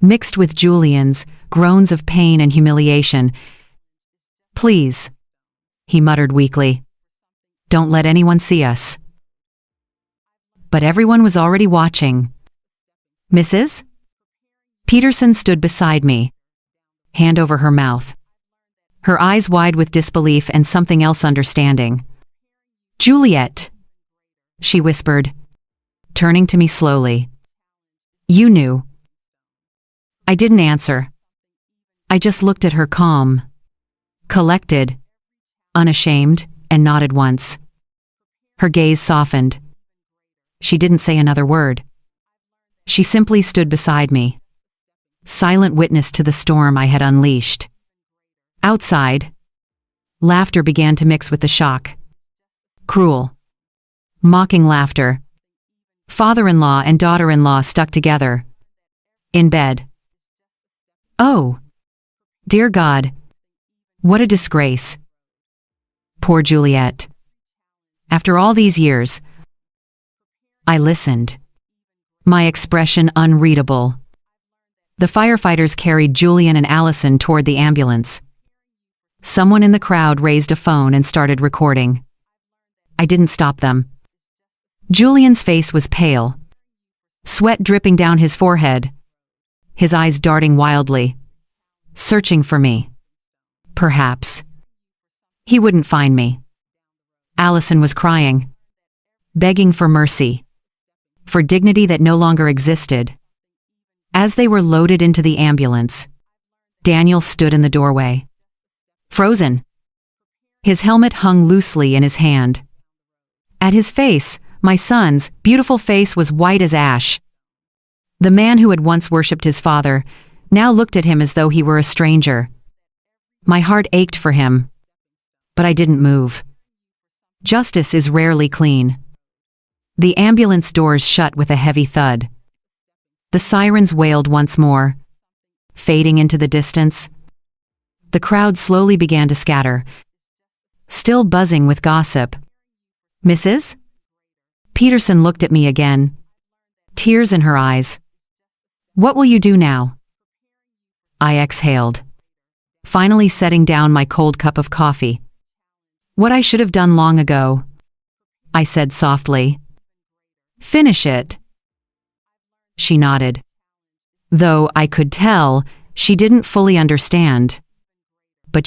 mixed with Julian's groans of pain and humiliation. "Please," he muttered weakly. "Don't let anyone see us." But everyone was already watching. "Mrs.?" Peterson stood beside me, hand over her mouth, her eyes wide with disbelief and something else understanding. "Juliet," she whispered, turning to me slowly. "You knew." I didn't answer. I just looked at her calm, collected, unashamed, and nodded once. Her gaze softened. She didn't say another word. She simply stood beside me, silent witness to the storm I had unleashed. Outside, laughter began to mix with the shock. Cruel, mocking laughter. Father-in-law and daughter-in-law stuck together. In bed. Oh, dear God. What a disgrace. Poor Juliet. After all these years, I listened. My expression unreadable. The firefighters carried Julian and Allison toward the ambulance. Someone in the crowd raised a phone and started recording. I didn't stop them. Julian's face was pale, sweat dripping down his forehead, his eyes darting wildly, searching for me. Perhaps. He wouldn't find me. Allison was crying, begging for mercy, for dignity that no longer existed. As they were loaded into the ambulance, Daniel stood in the doorway, frozen. His helmet hung loosely in his hand. At his face, my son's beautiful face was white as ash. The man who had once worshipped his father now looked at him as though he were a stranger. My heart ached for him, but I didn't move. Justice is rarely clean. The ambulance doors shut with a heavy thud. The sirens wailed once more, fading into the distance. The crowd slowly began to scatter, still buzzing with gossip. "Mrs.?" Peterson looked at me again, tears in her eyes. "What will you do now?" I exhaled, finally setting down my cold cup of coffee. "What I should have done long ago," I said softly. "Finish it." She nodded, though I could tell she didn't fully understand. But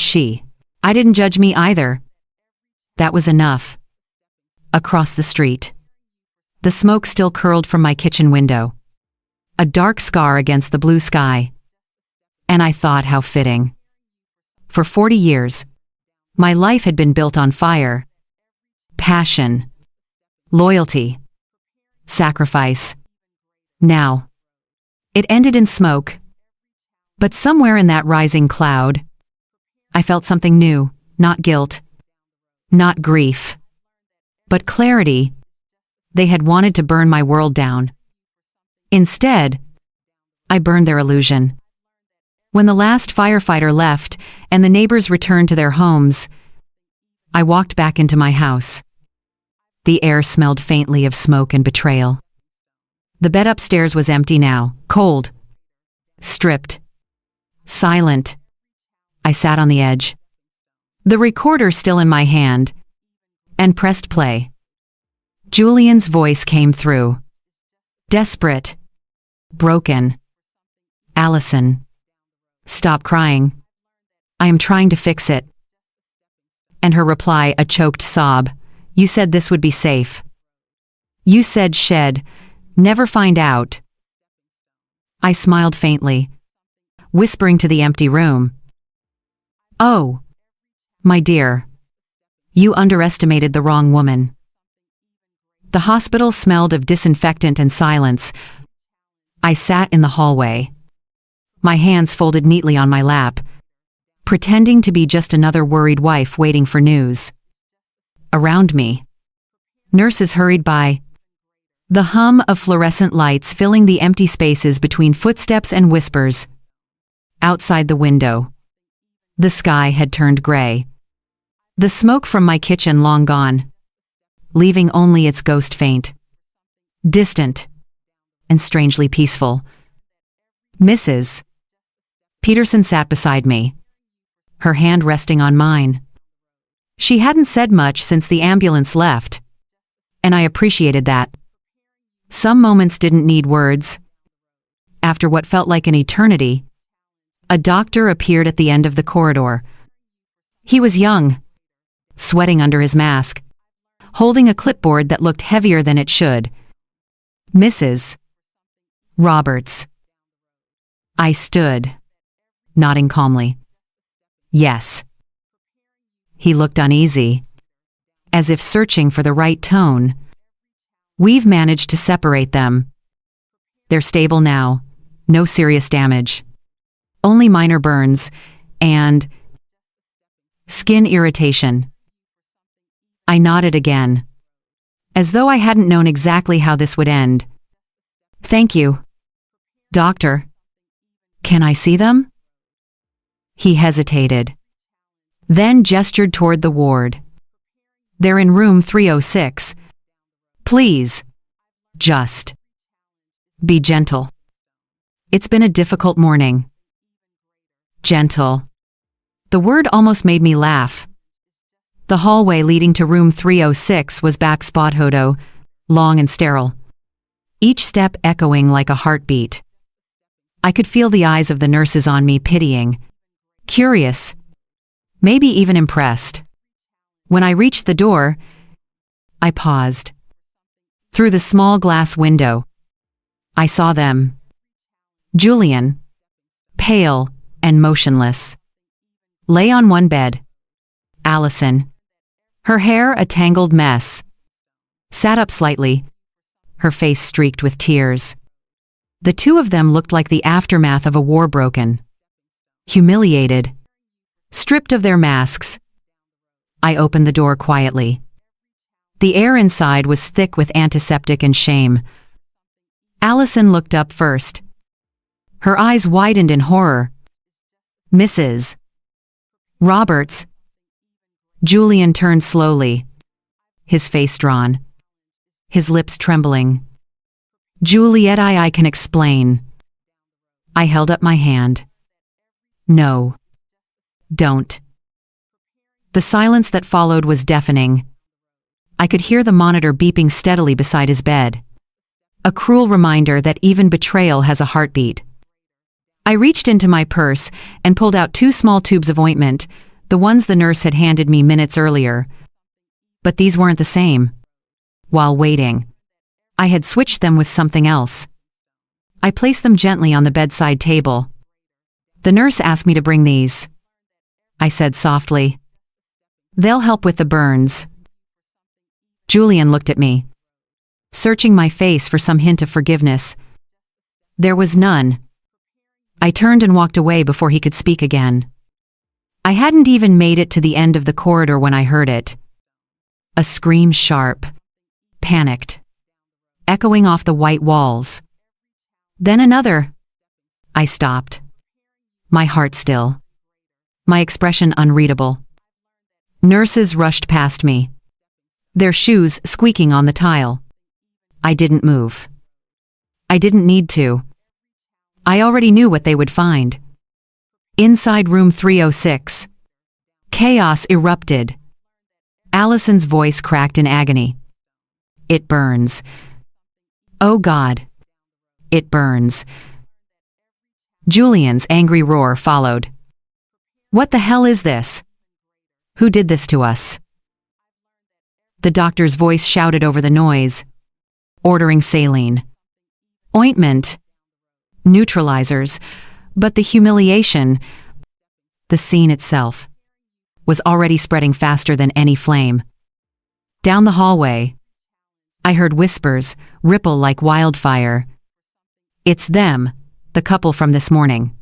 I didn't judge me either. That was enough. Across the street, the smoke still curled from my kitchen window, a dark scar against the blue sky. And I thought how fitting. For 40 years, my life had been built on fire, passion, loyalty, sacrifice. Now, it ended in smoke. But somewhere in that rising cloud, I felt something new, not guilt, not grief, but clarity. They had wanted to burn my world down. Instead, I burned their illusion. When the last firefighter left and the neighbors returned to their homes, I walked back into my house. The air smelled faintly of smoke and betrayal. The bed upstairs was empty now, cold, stripped, silent. I sat on the edge, the recorder still in my hand, and pressed play. Julian's voice came through. Desperate. Broken. "Allison. Stop crying. I am trying to fix it." And her reply, a choked sob. "You said this would be safe. You said shed, never find out." I smiled faintly, whispering to the empty room. "Oh, my dear. You underestimated the wrong woman." The hospital smelled of disinfectant and silence. I sat in the hallway, my hands folded neatly on my lap, pretending to be just another worried wife waiting for news. Around me, nurses hurried by, the hum of fluorescent lights filling the empty spaces between footsteps and whispers. Outside the window, the sky had turned gray. The smoke from my kitchen long gone, leaving only its ghost faint, distant, and strangely peaceful. Mrs. Peterson sat beside me, her hand resting on mine. She hadn't said much since the ambulance left, and I appreciated that. Some moments didn't need words. After what felt like an eternity, a doctor appeared at the end of the corridor. He was young, sweating under his mask, holding a clipboard that looked heavier than it should. Mrs. Roberts. I stood, nodding calmly. Yes. He looked uneasy, as if searching for the right tone. We've managed to separate them. They're stable now, no serious damage. Only minor burns and skin irritation. I nodded again, as though I hadn't known exactly how this would end. Thank you, doctor. Can I see them? He hesitated, then gestured toward the ward. They're in room 306. Please, just be gentle. It's been a difficult morning. Gentle. The word almost made me laugh. The hallway leading to room 306 was back-spot-hodo, long and sterile, each step echoing like a heartbeat. I could feel the eyes of the nurses on me, pitying, curious, maybe even impressed. When I reached the door, I paused. Through the small glass window, I saw them. Julian, pale and motionless, lay on one bed. Allison, her hair a tangled mess, sat up slightly, her face streaked with tears. The two of them looked like the aftermath of a war broken. Humiliated, stripped of their masks. I opened the door quietly. The air inside was thick with antiseptic and shame. Allison looked up first. Her eyes widened in horror. Mrs. Roberts. Julian turned slowly, his face drawn, his lips trembling. Juliet, I can explain. I held up my hand. No. Don't. The silence that followed was deafening. I could hear the monitor beeping steadily beside his bed. A cruel reminder that even betrayal has a heartbeat. I reached into my purse and pulled out 2 small tubes of ointment, the ones the nurse had handed me minutes earlier. But these weren't the same. While waiting, I had switched them with something else. I placed them gently on the bedside table. The nurse asked me to bring these. I said softly. They'll help with the burns. Julian looked at me, searching my face for some hint of forgiveness. There was none. I turned and walked away before he could speak again. I hadn't even made it to the end of the corridor when I heard it. A scream, sharp, panicked, echoing off the white walls. Then another. I stopped, my heart still, my expression unreadable. Nurses rushed past me, their shoes squeaking on the tile. I didn't move. I didn't need to. I already knew what they would find. Inside room 306, chaos erupted. Allison's voice cracked in agony. It burns. Oh God. It burns. Julian's angry roar followed. What the hell is this? Who did this to us? The doctor's voice shouted over the noise, ordering saline, ointment, neutralizers, but the humiliation, the scene itself, was already spreading faster than any flame. Down the hallway, I heard whispers ripple like wildfire. It's them, the couple from this morning.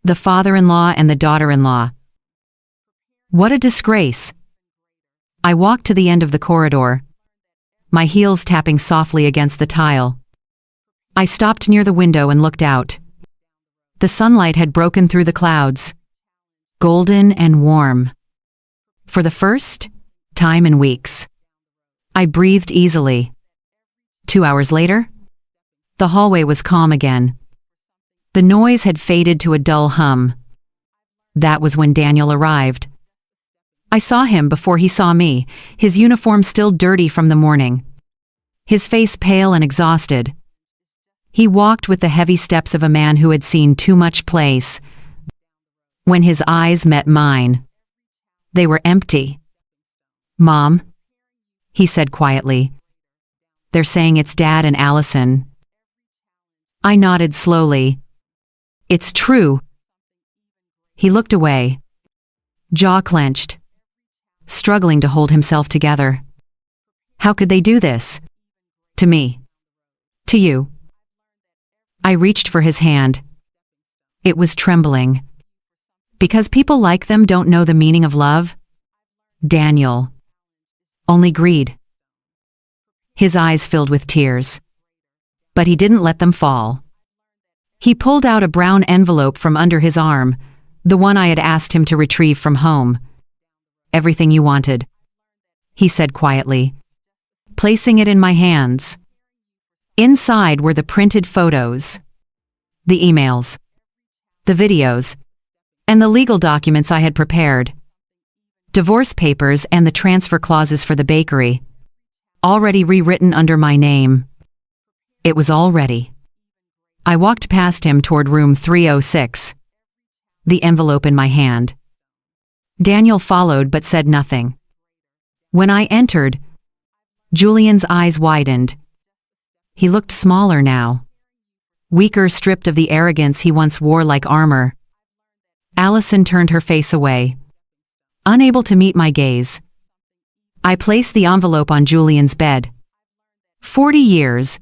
The father-in-law and the daughter-in-law. What a disgrace. I walked to the end of the corridor, my heels tapping softly against the tile. I stopped near the window and looked out. The sunlight had broken through the clouds, golden and warm. For the first time in weeks, I breathed easily. 2 hours later, the hallway was calm again. The noise had faded to a dull hum. That was when Daniel arrived. I saw him before he saw me, his uniform still dirty from the morning. His face pale and exhausted. He walked with the heavy steps of a man who had seen too much place. When his eyes met mine, they were empty. "Mom," he said quietly. "They're saying it's Dad and Allison." I nodded slowly. "It's true." He looked away, jaw clenched, struggling to hold himself together. How could they do this? To me. To you. I reached for his hand. It was trembling. Because people like them don't know the meaning of love? Daniel. Only greed. His eyes filled with tears. But he didn't let them fall. He pulled out a brown envelope from under his arm, the one I had asked him to retrieve from home. "Everything you wanted," he said quietly, placing it in my hands. Inside were the printed photos, the emails, the videos, and the legal documents I had prepared. Divorce papers and the transfer clauses for the bakery, already rewritten under my name. It was all ready. I walked past him toward room 306, the envelope in my hand. Daniel followed but said nothing. When I entered, Julian's eyes widened. He looked smaller now, weaker, stripped of the arrogance he once wore like armor. Allison turned her face away, unable to meet my gaze. I placed the envelope on Julian's bed. 40 years,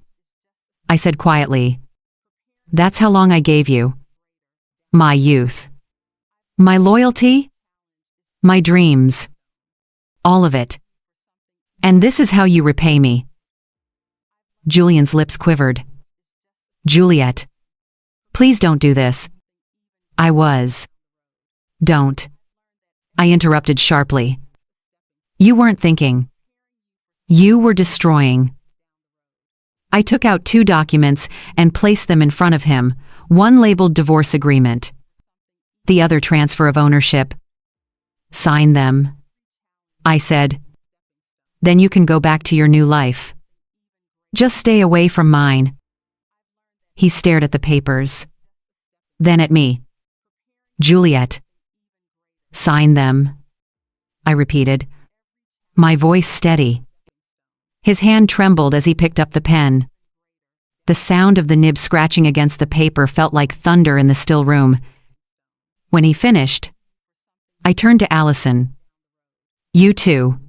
I said quietly. That's how long I gave you. My youth. My loyalty. My dreams. All of it. And this is how you repay me. Julian's lips quivered. Juliet. Please don't do this. I was. Don't. I interrupted sharply. You weren't thinking. You were destroying. I took out 2 documents and placed them in front of him, one labeled divorce agreement, the other transfer of ownership. Sign them, I said. Then you can go back to your new life. Just stay away from mine. He stared at the papers, then at me. Juliet. Sign them, I repeated, my voice steady. His hand trembled as he picked up the pen. The sound of the nib scratching against the paper felt like thunder in the still room. When he finished, I turned to Allison. You too.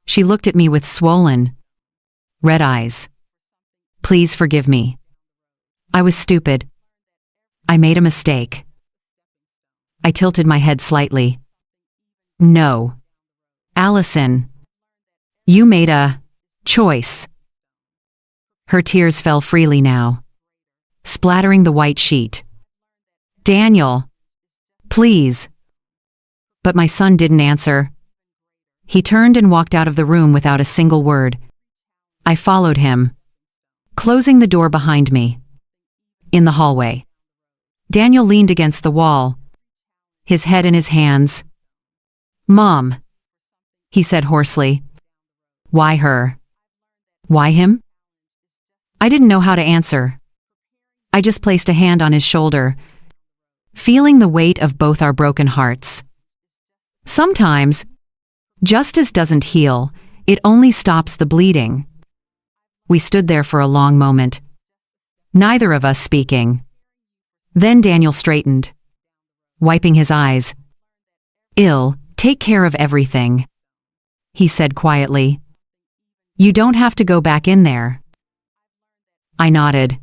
She looked at me with swollen, red eyes. Please forgive me. I was stupid. I made a mistake. I tilted my head slightly. No. Allison. You made a choice. Her tears fell freely now, splattering the white sheet. Daniel. Please. But my son didn't answer. He turned and walked out of the room without a single word. I followed him, closing the door behind me. In the hallway, Daniel leaned against the wall, his head in his hands. Mom, he said hoarsely. Why her? Why him? I didn't know how to answer. I just placed a hand on his shoulder, feeling the weight of both our broken hearts. Sometimes, justice doesn't heal, it only stops the bleeding. We stood there for a long moment, neither of us speaking. Then Daniel straightened, wiping his eyes. Take care of everything, he said quietly. You don't have to go back in there. I nodded.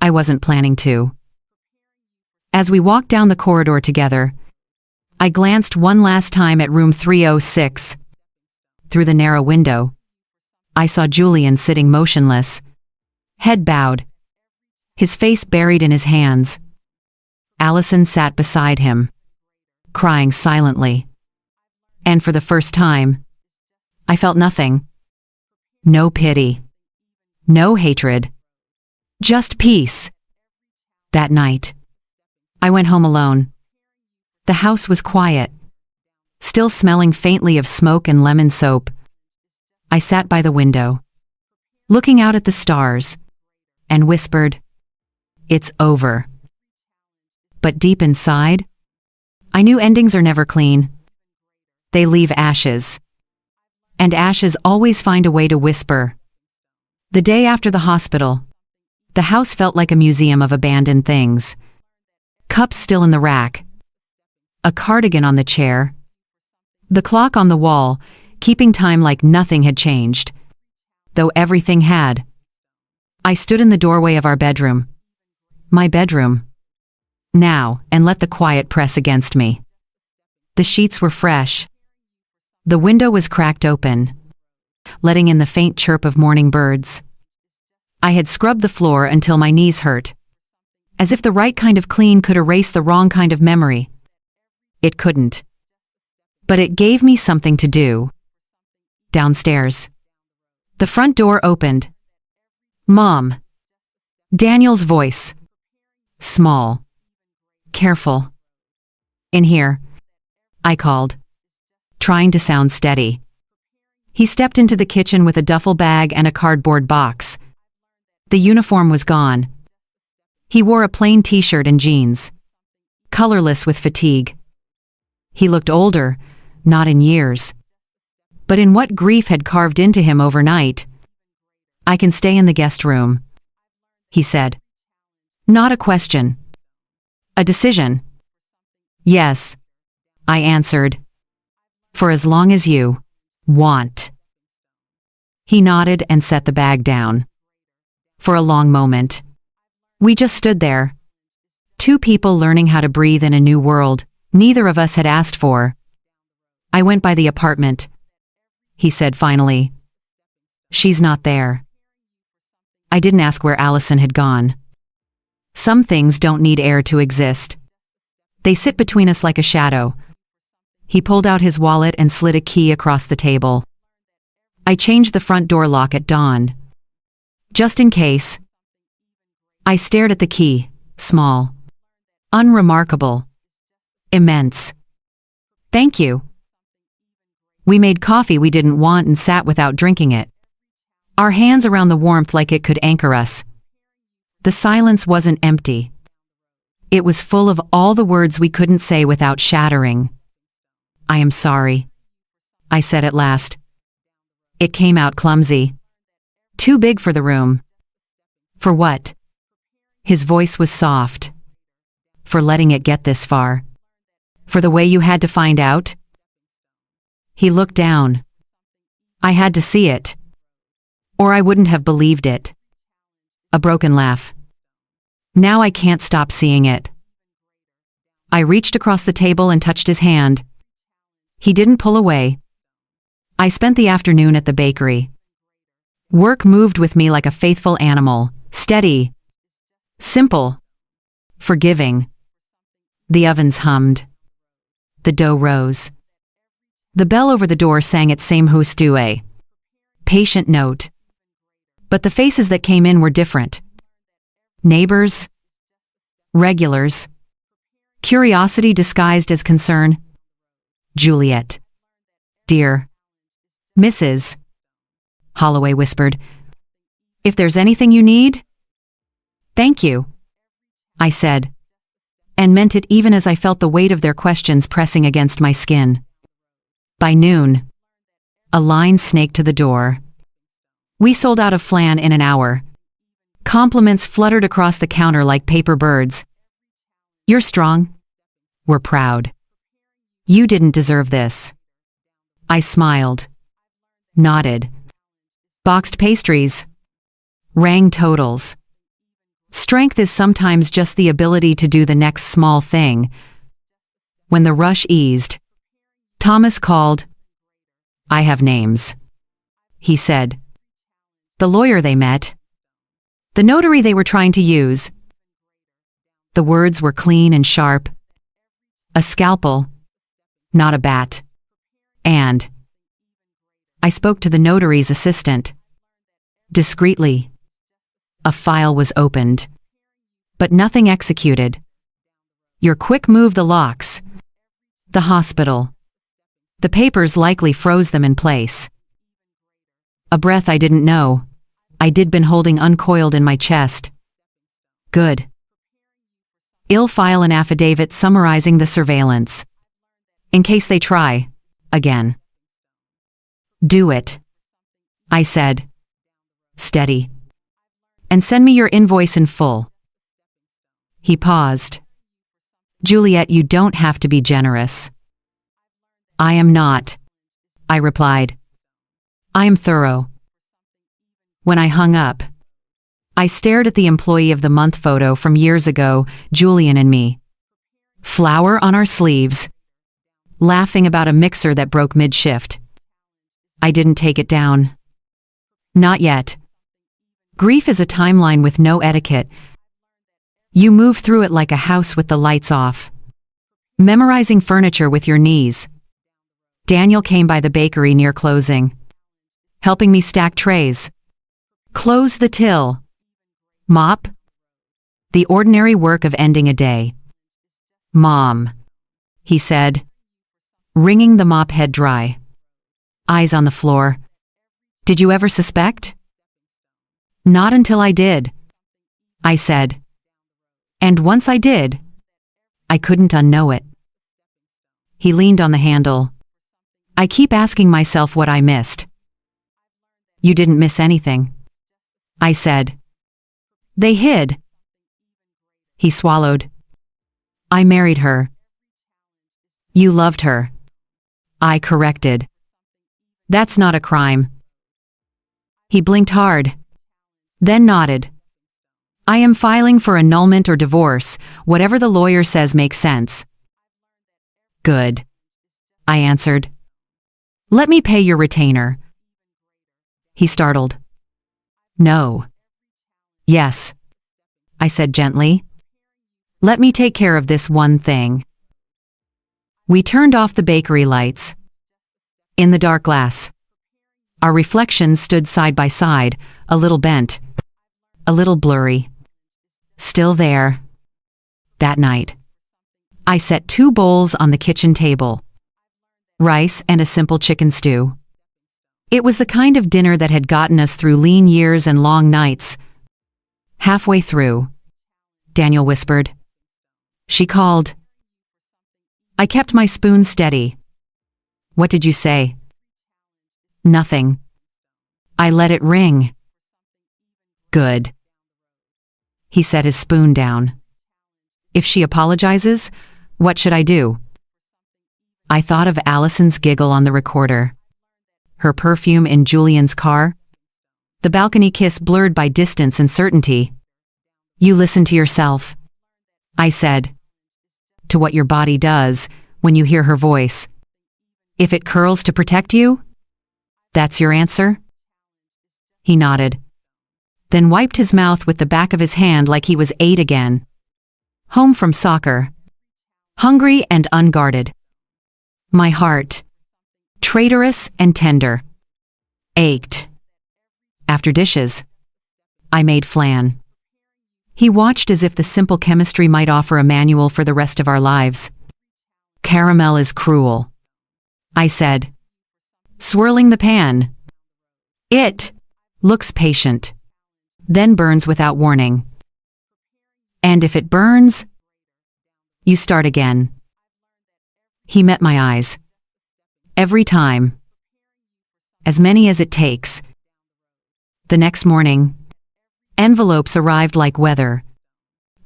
I wasn't planning to. As we walked down the corridor together, I glanced one last time at room 306. Through the narrow window, I saw Julian sitting motionless, head bowed, his face buried in his hands. Allison sat beside him, crying silently. And for the first time, I felt nothing. No pity. No hatred. Just peace. That night, I went home alone. The house was quiet, still smelling faintly of smoke and lemon soap. I sat by the window, looking out at the stars, and whispered, "It's over." But deep inside, I knew endings are never clean. They leave ashes. And ashes always find a way to whisper. The day after the hospital, the house felt like a museum of abandoned things. Cups still in the rack. A cardigan on the chair. The clock on the wall, keeping time like nothing had changed. Though everything had. I stood in the doorway of our bedroom. My bedroom. Now, and let the quiet press against me. The sheets were fresh. The window was cracked open, letting in the faint chirp of morning birds. I had scrubbed the floor until my knees hurt, as if the right kind of clean could erase the wrong kind of memory. It couldn't. But it gave me something to do. Downstairs. The front door opened. "Mom." Daniel's voice. Small. Careful. "In here," I called, trying to sound steady. He stepped into the kitchen with a duffel bag and a cardboard box. The uniform was gone. He wore a plain t-shirt and jeans, colorless with fatigue. He looked older, not in years, but in what grief had carved into him overnight. "I can stay in the guest room," he said. Not a question. A decision. "Yes," I answered. "For as long as you want." He nodded and set the bag down. For a long moment, we just stood there. Two people learning how to breathe in a new world neither of us had asked for. "I went by the apartment," he said finally. "She's not there." I didn't ask where Allison had gone. Some things don't need air to exist. They sit between us like a shadow. He pulled out his wallet and slid a key across the table. "I changed the front door lock at dawn. Just in case." I stared at the key, small, unremarkable, immense. "Thank you." We made coffee we didn't want and sat without drinking it. Our hands around the warmth like it could anchor us. The silence wasn't empty. It was full of all the words we couldn't say without shattering. "I am sorry," I said at last. It came out clumsy. Too big for the room. "For what?" His voice was soft. "For letting it get this far. For the way you had to find out." He looked down. "I had to see it. Or I wouldn't have believed it." A broken laugh. "Now I can't stop seeing it." I reached across the table and touched his hand. He didn't pull away. I spent the afternoon at the bakery. Work moved with me like a faithful animal, steady, simple, forgiving. The ovens hummed. The dough rose. The bell over the door sang its same hostue. Patient note. But the faces that came in were different. Neighbors. Regulars. Curiosity disguised as concern. "Juliet. Dear. Mrs." Holloway whispered. "If there's anything you need." "Thank you," I said, and meant it even as I felt the weight of their questions pressing against my skin. By noon, a line snaked to the door. We sold out of flan in an hour. Compliments fluttered across the counter like paper birds. "You're strong. We're proud. You didn't deserve this." I smiled. Nodded. Boxed pastries. Rang totals. Strength is sometimes just the ability to do the next small thing. When the rush eased, Thomas called. "I have names," he said. The lawyer they met. The notary they were trying to use. The words were clean and sharp. A scalpel, not a bat. And I spoke to the notary's assistant. Discreetly. A file was opened. But nothing executed. Your quick move the locks. The hospital. The papers likely froze them in place. A breath I didn't know. I'd been holding uncoiled in my chest. Good. I'll file an affidavit summarizing the surveillance. In case they try. Again. Do it. I said. Steady. And send me your invoice in full. He paused. Juliet, you don't have to be generous. I am not. I replied. I am thorough. When I hung up, I stared at the employee of the month photo from years ago, Julian and me. Flour on our sleeves, laughing about a mixer that broke mid-shift. I didn't take it down. Not yet. Grief is a timeline with no etiquette. You move through it like a house with the lights off. Memorizing furniture with your knees. Daniel came by the bakery near closing, helping me stack trays. Close the till. Mop. The ordinary work of ending a day. Mom, he said, wringing the mop head dry. Eyes on the floor. Did you ever suspect? Not until I did, I said. And once I did, I couldn't unknow it. He leaned on the handle. I keep asking myself what I missed. You didn't miss anything, I said. They hid. He swallowed. I married her. You loved her. I corrected. That's not a crime. He blinked hard, then nodded. I am filing for annulment or divorce, whatever the lawyer says makes sense. Good, I answered. Let me pay your retainer. He startled. No. Yes, I said gently. Let me take care of this one thing. We turned off the bakery lights. In the dark glass, our reflections stood side by side, a little bent, a little blurry. Still there. That night, I set 2 bowls on the kitchen table. Rice and a simple chicken stew. It was the kind of dinner that had gotten us through lean years and long nights. Halfway through, Daniel whispered. She called. I kept my spoon steady. What did you say? Nothing. I let it ring. Good. He set his spoon down. If she apologizes, what should I do? I thought of Allison's giggle on the recorder. Her perfume in Julian's car. The balcony kiss blurred by distance and certainty. You listen to yourself, I said. To what your body does when you hear her voice. If it curls to protect you? That's your answer? He nodded, then wiped his mouth with the back of his hand like he was 8 again. Home from soccer. Hungry and unguarded. My heart, traitorous and tender, ached. After dishes, I made flan. He watched as if the simple chemistry might offer a manual for the rest of our lives. Caramel is cruel, I said, swirling the pan. It looks patient, then burns without warning. And if it burns, you start again. He met my eyes. Every time. As many as it takes. The next morning, envelopes arrived like weather.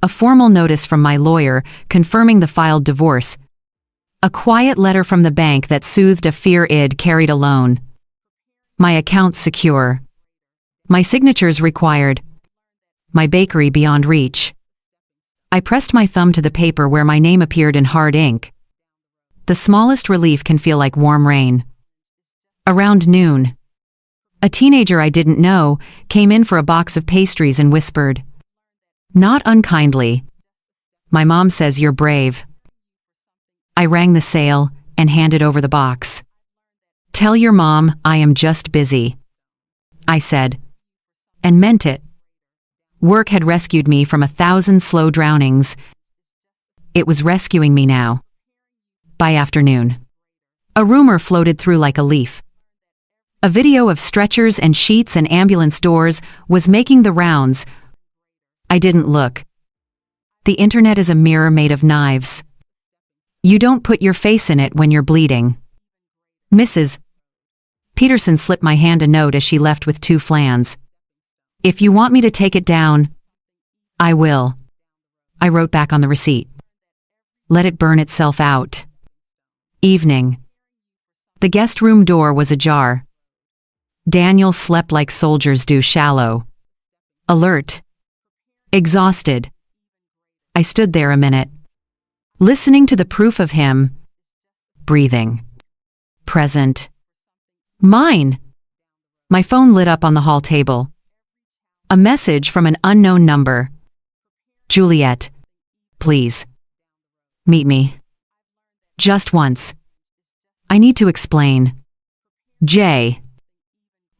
A formal notice from my lawyer confirming the filed divorce. A quiet letter from the bank that soothed a fear I'd carried alone. My account secure. My signatures required. My bakery beyond reach. I pressed my thumb to the paper where my name appeared in hard ink. The smallest relief can feel like warm rain. Around noon, a teenager I didn't know came in for a box of pastries and whispered, not unkindly, "My mom says you're brave." I rang the sale and handed over the box. Tell your mom I am just busy, I said, and meant it. Work had rescued me from 1,000 slow drownings. It was rescuing me now. By afternoon, a rumor floated through like a leaf. A video of stretchers and sheets and ambulance doors was making the rounds. I didn't look. The internet is a mirror made of knives. You don't put your face in it when you're bleeding. Mrs. Peterson slipped my hand a note as she left with 2 flans. If you want me to take it down, I will. I wrote back on the receipt. Let it burn itself out. Evening. The guest room door was ajar. Daniel slept like soldiers do, shallow. Alert. Exhausted. I stood there a minute, listening to the proof of him. Breathing. Present. Mine. My phone lit up on the hall table. A message from an unknown number. Juliet. Please. Meet me. Just once. I need to explain. J.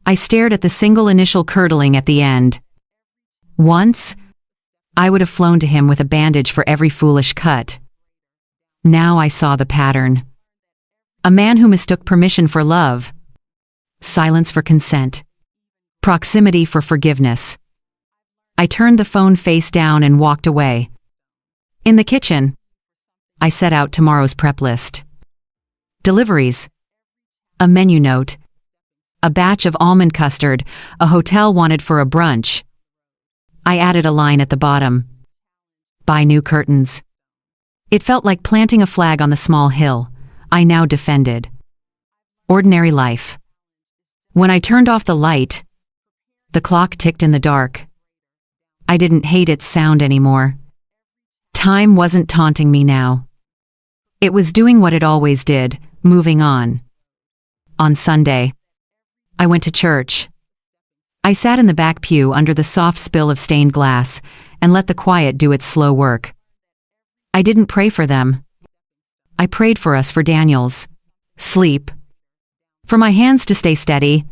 I stared at the single initial curdling at the end. Once, I would have flown to him with a bandage for every foolish cut. Now I saw the pattern. A man who mistook permission for love. Silence for consent. Proximity for forgiveness. I turned the phone face down and walked away. In the kitchen, I set out tomorrow's prep list. Deliveries. A menu note. A batch of almond custard a hotel wanted for a brunch. I added a line at the bottom. Buy new curtains. It felt like planting a flag on the small hill I now defended. Ordinary life. When I turned off the light, the clock ticked in the dark. I didn't hate its sound anymore. Time wasn't taunting me now. It was doing what it always did, moving on. On Sunday, I went to church. I sat in the back pew under the soft spill of stained glass and let the quiet do its slow work. I didn't pray for them. I prayed for us, for Daniel's sleep, for my hands to stay steady,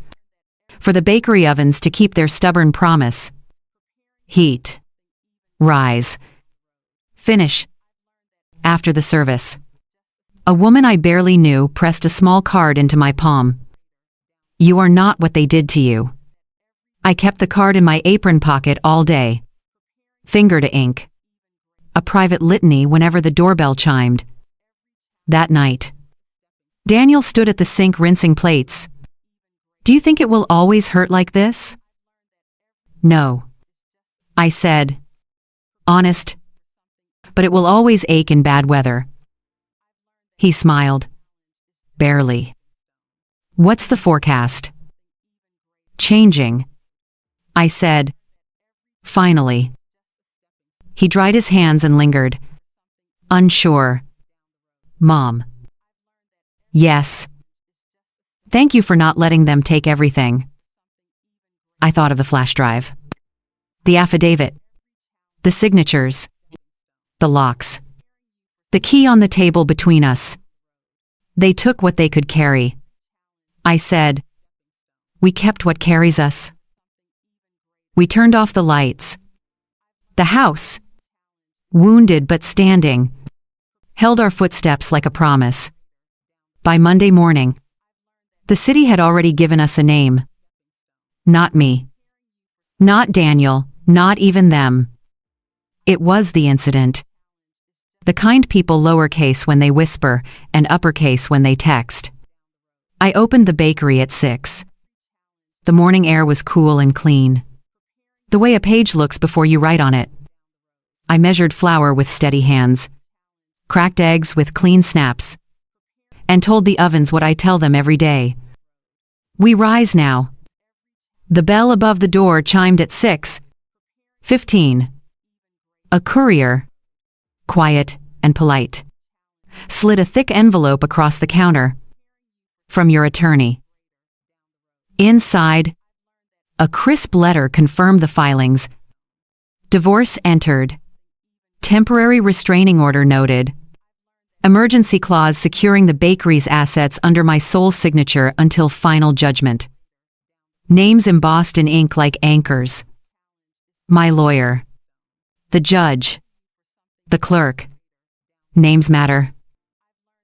for the bakery ovens to keep their stubborn promise. Heat. Rise. Finish. After the service, a woman I barely knew pressed a small card into my palm. You are not what they did to you. I kept the card in my apron pocket all day. Finger to ink. A private litany whenever the doorbell chimed. That night, Daniel stood at the sink rinsing plates. Do you think it will always hurt like this? No. I said. Honest. But it will always ache in bad weather. He smiled. Barely. What's the forecast? Changing. I said. Finally. He dried his hands and lingered. Unsure. Mom. Yes. Thank you for not letting them take everything. I thought of the flash drive. The affidavit. The signatures. The locks. The key on the table between us. They took what they could carry. I said. We kept what carries us. We turned off the lights. The house, wounded but standing, held our footsteps like a promise. By Monday morning, the city had already given us a name. Not me. Not Daniel, not even them. It was the incident. The kind people lowercase when they whisper and uppercase when they text. I opened the bakery at 6. The morning air was cool and clean. The way a page looks before you write on it. I measured flour with steady hands, cracked eggs with clean snaps, and told the ovens what I tell them every day. We rise now. The bell above the door chimed at 6:15. A courier, quiet and polite, slid a thick envelope across the counter. From your attorney. Inside, a crisp letter confirmed the filings. Divorce entered. Temporary restraining order noted. Emergency clause securing the bakery's assets under my sole signature until final judgment. Names embossed in ink like anchors. My lawyer. The judge. The clerk. Names matter.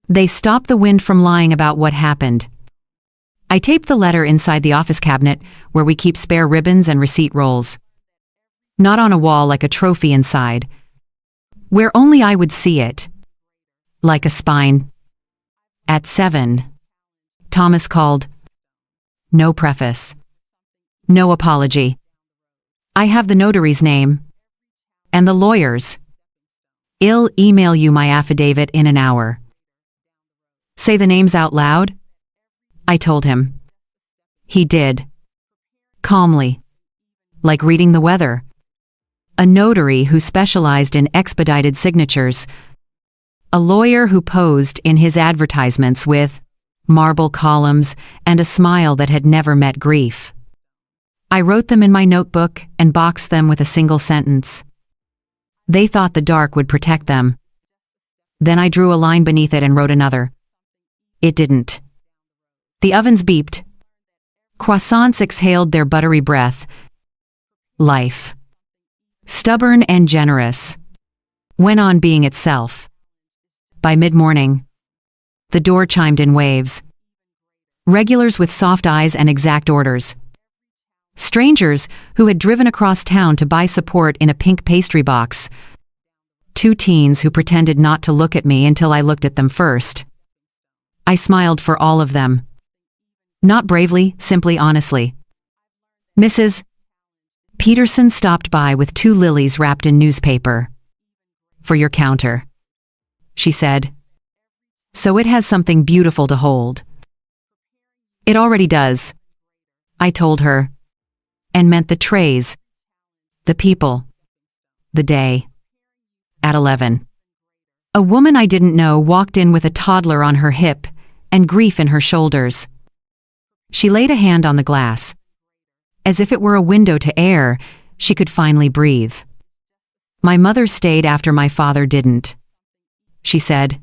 They stop the wind from lying about what happened. I taped the letter inside the office cabinet where we keep spare ribbons and receipt rolls. Not on a wall like a trophy inside, where only I would see it. Like a spine. At 7. Thomas called. No preface. No apology. I have the notary's name. And the lawyer's. I'll email you my affidavit in an hour. Say the names out loud? I told him. He did. Calmly. Like reading the weather. A notary who specialized in expedited signatures. A lawyer who posed in his advertisements with marble columns and a smile that had never met grief. I wrote them in my notebook and boxed them with a single sentence. They thought the dark would protect them. Then I drew a line beneath it and wrote another. It didn't. The ovens beeped. Croissants exhaled their buttery breath. Life, stubborn and generous, went on being itself. By mid-morning, the door chimed in waves. Regulars with soft eyes and exact orders. Strangers who had driven across town to buy support in a pink pastry box. 2 teens who pretended not to look at me until I looked at them first. I smiled for all of them. Not bravely, simply honestly. Mrs. Peterson stopped by with 2 lilies wrapped in newspaper. For your counter, she said. So it has something beautiful to hold. It already does, I told her. And meant the trays, the people, the day. At 11. A woman I didn't know walked in with a toddler on her hip and grief in her shoulders. She laid a hand on the glass. As if it were a window to air, she could finally breathe. My mother stayed after my father didn't. She said,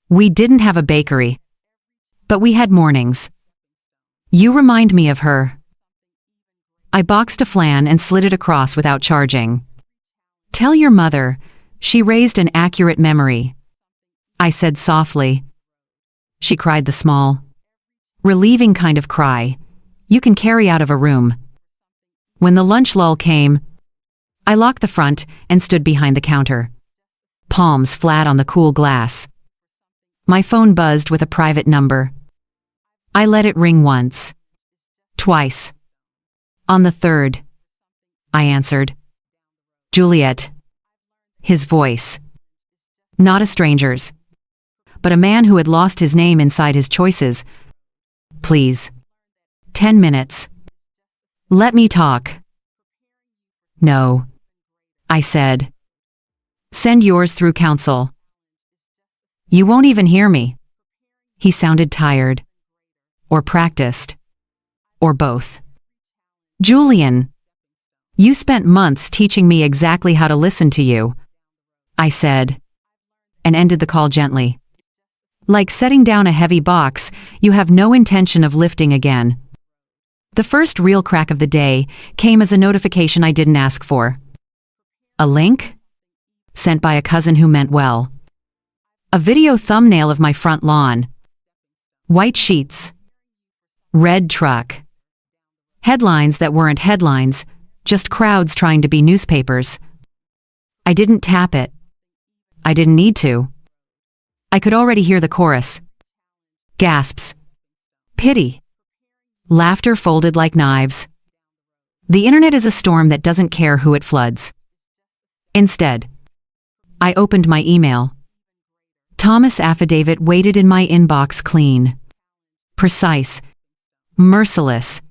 we didn't have a bakery, but we had mornings. You remind me of her. I boxed a flan and slid it across without charging. Tell your mother, she raised an accurate memory. I said softly. She cried the small, relieving kind of cry you can carry out of a room. When the lunch lull came, I locked the front and stood behind the counter. Palms flat on the cool glass. My phone buzzed with a private number. I let it ring once. Twice. On the 3rd, I answered. Juliet. His voice. Not a stranger's, but a man who had lost his name inside his choices. Please. 10 minutes. Let me talk. No, I said. Send yours through counsel. You won't even hear me. He sounded tired. Or practiced. Or both. Julian, you spent months teaching me exactly how to listen to you, I said, and ended the call gently. Like setting down a heavy box you have no intention of lifting again. The first real crack of the day came as a notification I didn't ask for. A link? Sent by a cousin who meant well. A video thumbnail of my front lawn. White sheets. Red truck. Headlines that weren't headlines, just crowds trying to be newspapers. I didn't tap it. I didn't need to. I could already hear the chorus. Gasps. Pity. Laughter folded like knives. The internet is a storm that doesn't care who it floods. Instead, I opened my email. Thomas' affidavit waited in my inbox clean. Precise. Merciless.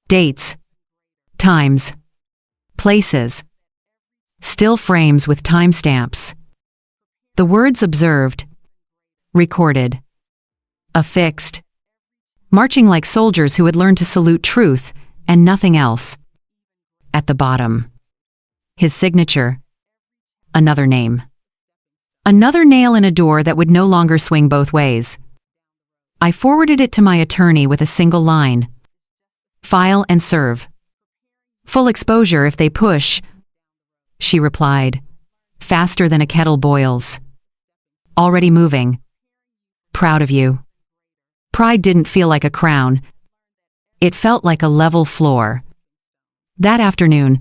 Dates. Times. Places. Still frames with timestamps. The words observed. Recorded. Affixed. Marching like soldiers who had learned to salute truth and nothing else. At the bottom. His signature. Another name. Another nail in a door that would no longer swing both ways. I forwarded it to my attorney with a single line. File and serve. Full exposure if they push, she replied, faster than a kettle boils. Already moving. Proud of you. Pride didn't feel like a crown. It felt like a level floor. That afternoon,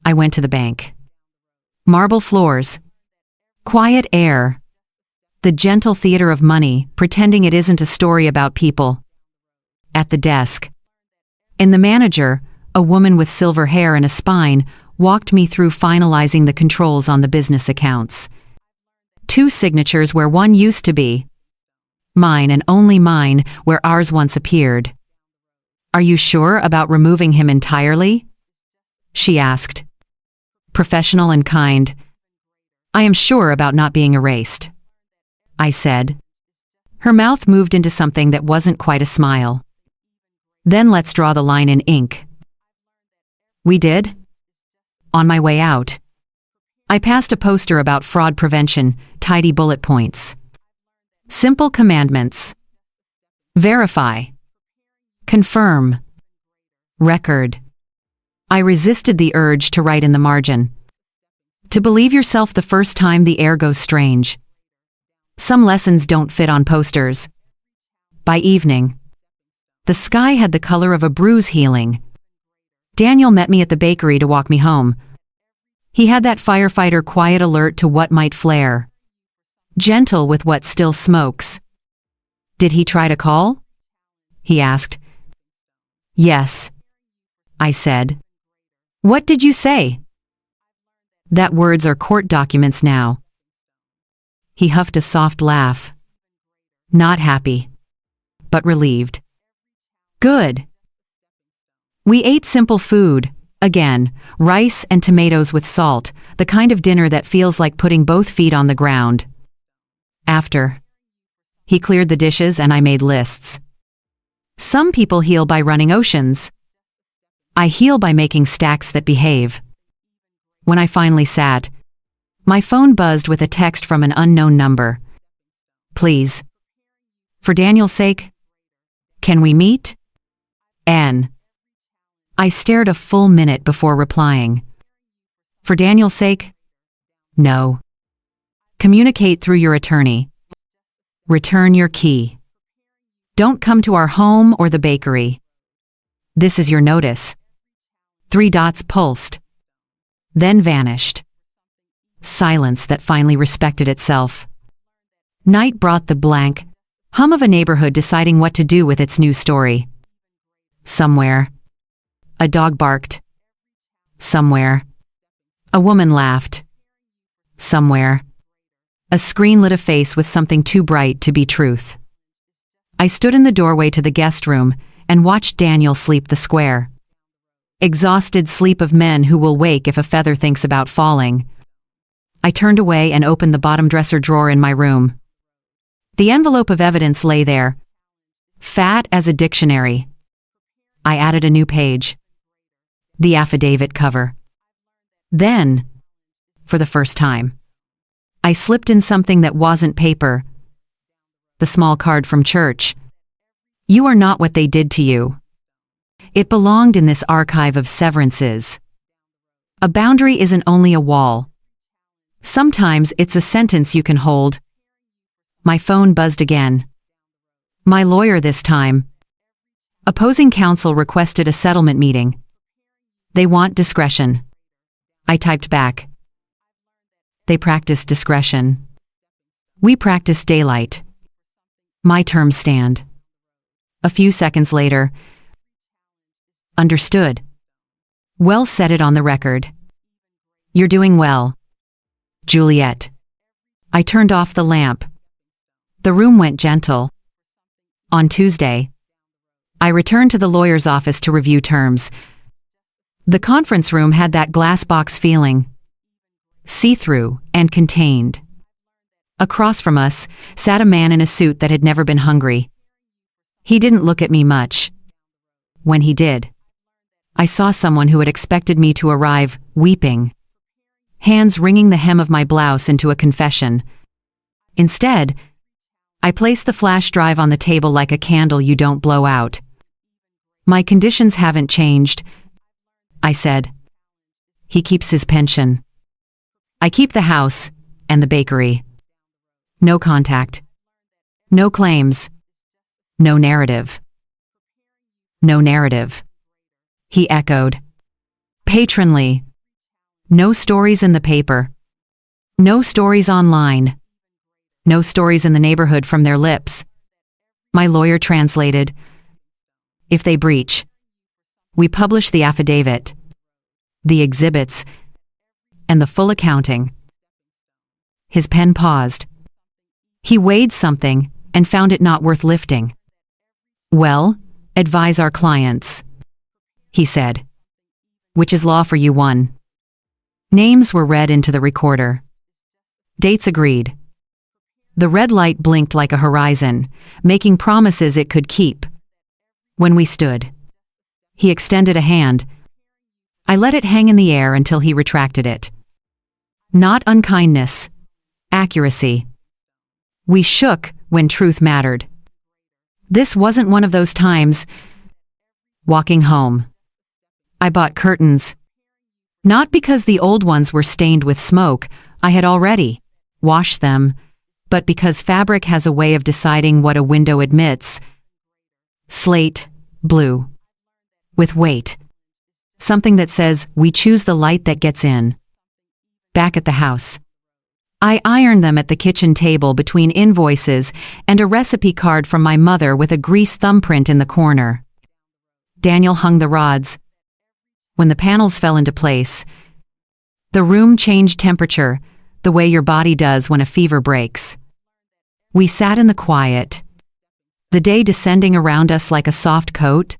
I went to the bank. Marble floors. Quiet air. The gentle theater of money, pretending it isn't a story about people. At the desk. And the manager, a woman with silver hair and a spine, walked me through finalizing the controls on the business accounts. 2 signatures where one used to be. Mine and only mine where ours once appeared. Are you sure about removing him entirely? She asked. Professional and kind. I am sure about not being erased, I said. Her mouth moved into something that wasn't quite a smile. Then let's draw the line in ink. We did? On my way out, I passed a poster about fraud prevention, tidy bullet points. Simple commandments. Verify. Confirm. Record. I resisted the urge to write in the margin. To believe yourself the first time the air goes strange. Some lessons don't fit on posters. By evening, the sky had the color of a bruise healing. Daniel met me at the bakery to walk me home. He had that firefighter quiet alert to what might flare. Gentle with what still smokes. Did he try to call? He asked. Yes, I said. What did you say? That words are court documents now. He huffed a soft laugh. Not happy, but relieved. Good. We ate simple food, again, rice and tomatoes with salt, the kind of dinner that feels like putting both feet on the ground. After, he cleared the dishes and I made lists. Some people heal by running oceans. I heal by making stacks that behave. When I finally sat, my phone buzzed with a text from an unknown number. Please. For Daniel's sake. Can we meet? Anne. I stared a full minute before replying. For Daniel's sake? No. Communicate through your attorney. Return your key. Don't come to our home or the bakery. This is your notice. 3 dots pulsed. Then vanished. Silence that finally respected itself. Night brought the blank hum of a neighborhood deciding what to do with its new story. Somewhere, a dog barked. Somewhere, a woman laughed. Somewhere, a screen lit a face with something too bright to be truth. I stood in the doorway to the guest room and watched Daniel sleep the square. Exhausted sleep of men who will wake if a feather thinks about falling. I turned away and opened the bottom dresser drawer in my room. The envelope of evidence lay there, fat as a dictionary. I added a new page. The affidavit cover. Then, for the first time, I slipped in something that wasn't paper. The small card from church. You are not what they did to you. It belonged in this archive of severances. A boundary isn't only a wall. Sometimes it's a sentence you can hold. My phone buzzed again. My lawyer this time. Opposing counsel requested a settlement meeting. They want discretion. I typed back. They practice discretion. We practice daylight. My terms stand. A few seconds later. Understood. Well, set it on the record. You're doing well. Juliet. I turned off the lamp. The room went gentle. On Tuesday, I returned to the lawyer's office to review terms. The conference room had that glass box feeling. See-through and contained. Across from us sat a man in a suit that had never been hungry. He didn't look at me much. When he did, I saw someone who had expected me to arrive, weeping. hands wringing the hem of my blouse into a confession. Instead, I placed the flash drive on the table like a candle you don't blow out. My conditions haven't changed, I said. He keeps his pension. I keep the house and the bakery. No contact. No claims. No narrative. No narrative. He echoed. Patronly. No stories in the paper. No stories online. No stories in the neighborhood from their lips. My lawyer translated. If they breach, we publish the affidavit, the exhibits, and the full accounting. His pen paused. He weighed something and found it not worth lifting. Well, advise our clients, he said. Which is law for you one. Names were read into the recorder. Dates agreed. The red light blinked like a horizon, making promises it could keep. When we stood, he extended a hand. I let it hang in the air until he retracted it. Not unkindness, accuracy. We shook when truth mattered. This wasn't one of those times. Walking home, I bought curtains. Not because the old ones were stained with smoke, I had already washed them, but because fabric has a way of deciding what a window admits. Slate, blue. With weight. Something that says, we choose the light that gets in. Back at the house, I ironed them at the kitchen table between invoices and a recipe card from my mother with a grease thumbprint in the corner. Daniel hung the rods. When the panels fell into place, the room changed temperature, the way your body does when a fever breaks. We sat in the quiet, the day descending around us like a soft coat.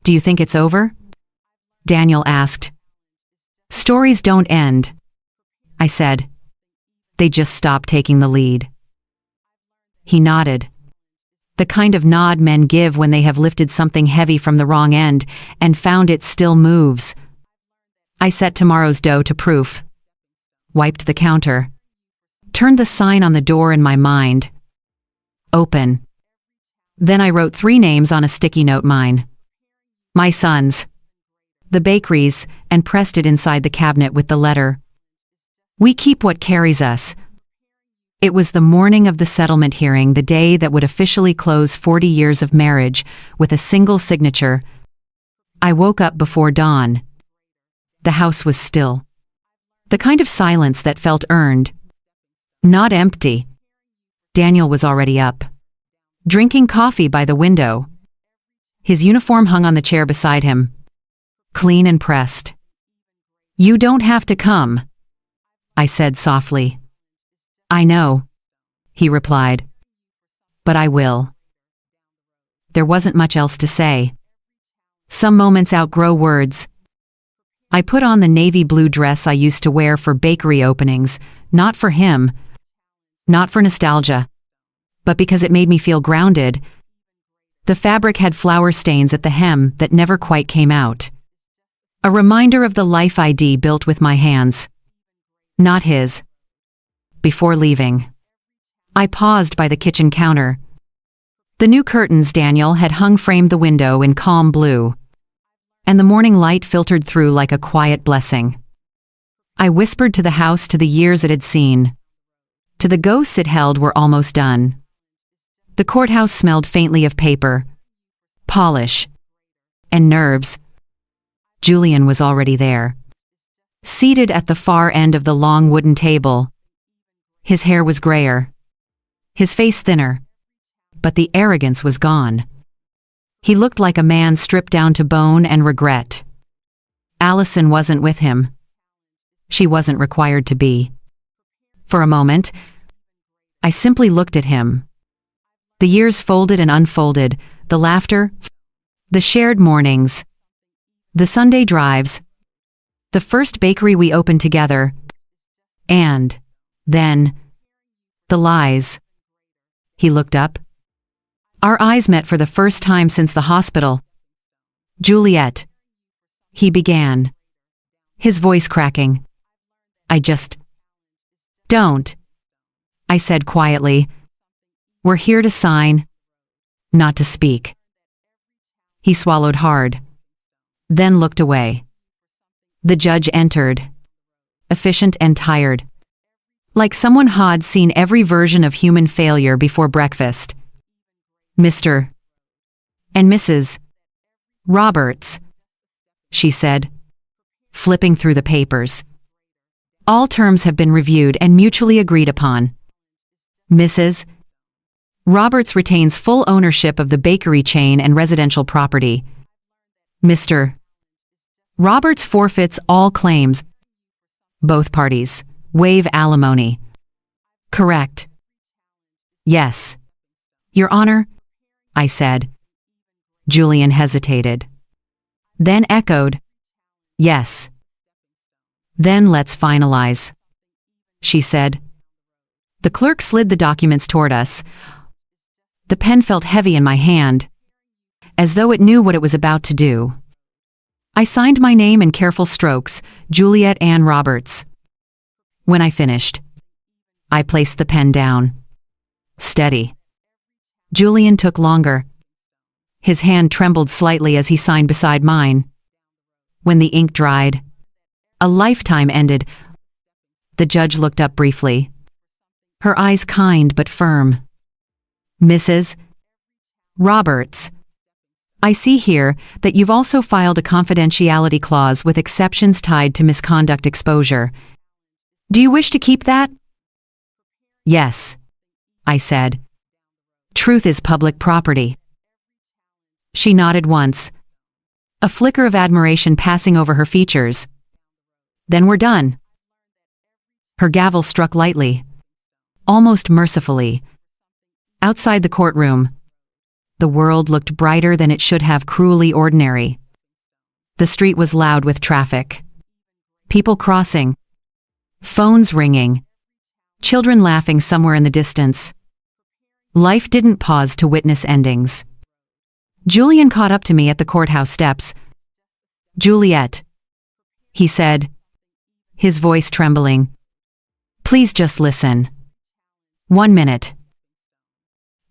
Do you think it's over? Daniel asked. Stories don't end, I said. They just stop taking the lead. He nodded. The kind of nod men give when they have lifted something heavy from the wrong end and found it still moves. I set tomorrow's dough to proof. Wiped the counter. Turned the sign on the door in my mind. Open. Then I wrote 3 names on a sticky note mine. My son's. The bakery's, and pressed it inside the cabinet with the letter. We keep what carries us. It was the morning of the settlement hearing, the day that would officially close 40 years of marriage, with a single signature. I woke up before dawn. The house was still. The kind of silence that felt earned. Not empty. Daniel was already up. Drinking coffee by the window. His uniform hung on the chair beside him. Clean and pressed. You don't have to come, I said softly. I know, he replied. But I will. There wasn't much else to say. Some moments outgrow words. I put on the navy blue dress I used to wear for bakery openings, not for him, not for nostalgia, but because it made me feel grounded. The fabric had flower stains at the hem that never quite came out. A reminder of the life ID built with my hands. Not his. Before leaving, I paused by the kitchen counter. The new curtains Daniel had hung framed the window in calm blue, and the morning light filtered through like a quiet blessing. I whispered to the house, to the years it had seen. To the ghosts it held were almost done. The courthouse smelled faintly of paper, polish, and nerves. Julian was already there. Seated at the far end of the long wooden table. His hair was grayer. His face thinner. But the arrogance was gone. He looked like a man stripped down to bone and regret. Allison wasn't with him. She wasn't required to be. For a moment, I simply looked at him. The years folded and unfolded, the laughter, the shared mornings, the Sunday drives, the first bakery we opened together, and then the lies. He looked up. Our eyes met for the first time since the hospital. Juliet, he began, his voice cracking. I just don't, I said quietly. We're here to sign, not to speak. He swallowed hard, then looked away. The judge entered, efficient and tired, like someone who'd seen every version of human failure before breakfast. Mr. and Mrs. Roberts, she said, flipping through the papers. All terms have been reviewed and mutually agreed upon. Mrs. Roberts retains full ownership of the bakery chain and residential property. Mr. Roberts forfeits all claims. Both parties waive alimony. Correct. Yes. Your Honor, I said. Julian hesitated. Then echoed, yes. Then let's finalize, she said. The clerk slid the documents toward us. The pen felt heavy in my hand, as though it knew what it was about to do. I signed my name in careful strokes, Juliet Ann Roberts. When I finished, I placed the pen down. Steady. Julian took longer. His hand trembled slightly as he signed beside mine. When the ink dried, a lifetime ended. The judge looked up briefly, her eyes kind but firm. Mrs. Roberts, I see here that you've also filed a confidentiality clause with exceptions tied to misconduct exposure. Do you wish to keep that? Yes, I said. Truth is public property. She nodded once, a flicker of admiration passing over her features. Then we're done. Her gavel struck lightly, almost mercifully. Outside the courtroom, the world looked brighter than it should have, cruelly ordinary. The street was loud with traffic. People crossing. Phones ringing. Children laughing somewhere in the distance. Life didn't pause to witness endings. Julian caught up to me at the courthouse steps. Juliet, he said, his voice trembling. Please just listen. 1 minute.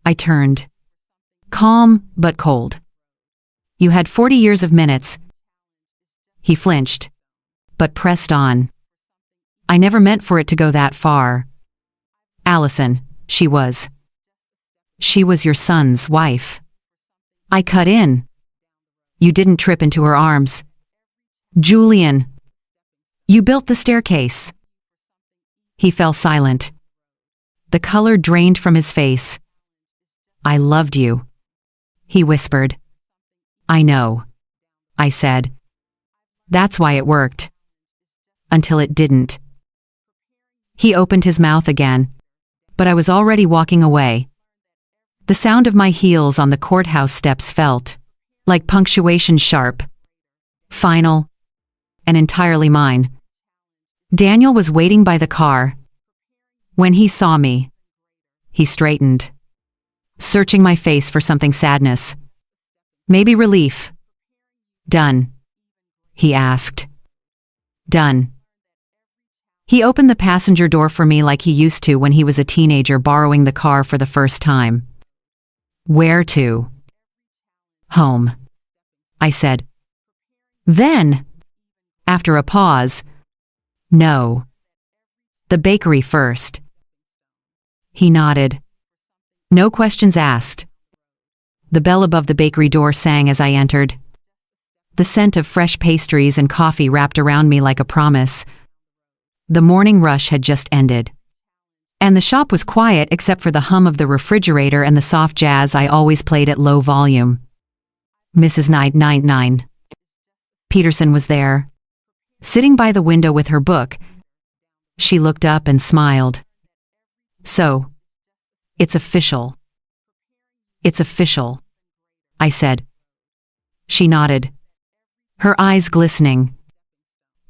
I turned. Calm but cold. You had 40 years of minutes. He flinched, but pressed on. I never meant for it to go that far. Allison, she was your son's wife. I cut in. You didn't trip into her arms. Julian, you built the staircase. He fell silent. The color drained from his face. I loved you, he whispered. I know, I said. That's why it worked. Until it didn't. He opened his mouth again, but I was already walking away. The sound of my heels on the courthouse steps felt like punctuation, sharp, final, and entirely mine. Daniel was waiting by the car. When he saw me, he straightened, searching my face for something sadness. Maybe relief. Done? He asked. Done. He opened the passenger door for me like he used to when he was a teenager borrowing the car for the first time. Where to? Home, I said. Then, after a pause, no. The bakery first. He nodded. No questions asked. The bell above the bakery door sang as I entered. The scent of fresh pastries and coffee wrapped around me like a promise. The morning rush had just ended. And the shop was quiet except for the hum of the refrigerator and the soft jazz I always played at low volume. Mrs. 999. Peterson was there, sitting by the window with her book. She looked up and smiled. So, it's official. It's official, I said. She nodded, her eyes glistening.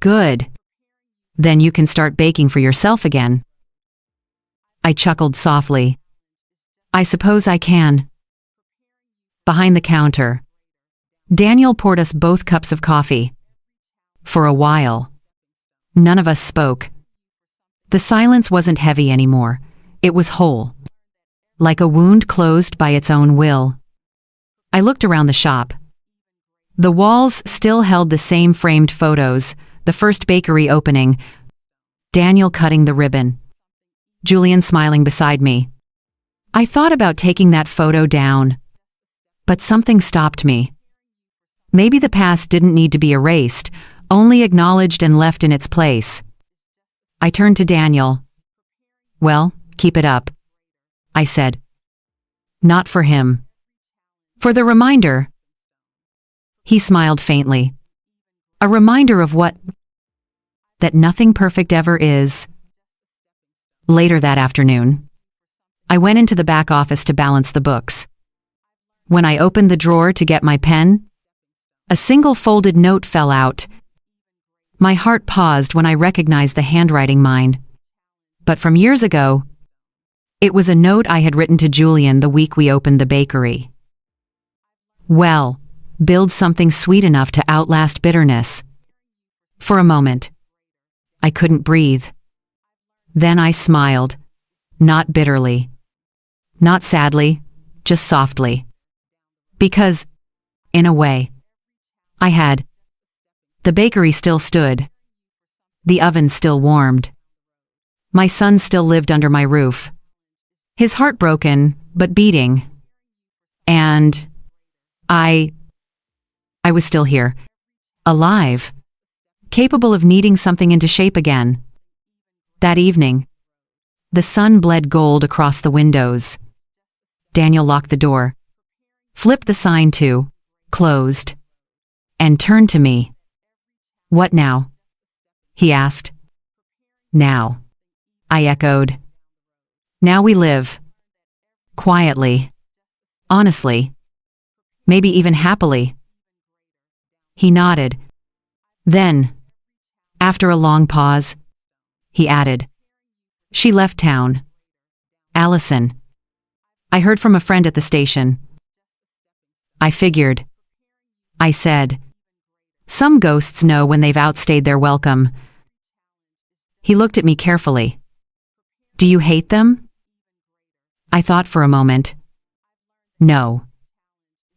Good. Then you can start baking for yourself again. I chuckled softly. I suppose I can. Behind the counter, Daniel poured us both cups of coffee. For a while, none of us spoke. The silence wasn't heavy anymore. It was whole. Like a wound closed by its own will. I looked around the shop. The walls still held the same framed photos, the first bakery opening, Daniel cutting the ribbon, Julian smiling beside me. I thought about taking that photo down, but something stopped me. Maybe the past didn't need to be erased, only acknowledged and left in its place. I turned to Daniel. "Well, keep it up," I said. "Not for him. For the reminder." He smiled faintly. "A reminder of what?" "That nothing perfect ever is." Later that afternoon, I went into the back office to balance the books. When I opened the drawer to get my pen, a single folded note fell out. My heart paused when I recognized the handwriting mine. But from years ago, it was a note I had written to Julian the week we opened the bakery. "Well, build something sweet enough to outlast bitterness." For a moment, I couldn't breathe. Then I smiled, not bitterly, not sadly, just softly. Because, in a way, I had. The bakery still stood. The oven still warmed. My son still lived under my roof. His heart broken, but beating. And I was still here, alive, capable of kneading something into shape again. That evening, the sun bled gold across the windows. Daniel locked the door, flipped the sign to "closed," and turned to me. "What now?" he asked. "Now," I echoed. "Now we live. Quietly. Honestly. Maybe even happily." He nodded. Then, after a long pause, he added, "She left town. Allison. I heard from a friend at the station." "I figured," I said. "Some ghosts know when they've outstayed their welcome." He looked at me carefully. "Do you hate them?" I thought for a moment. No.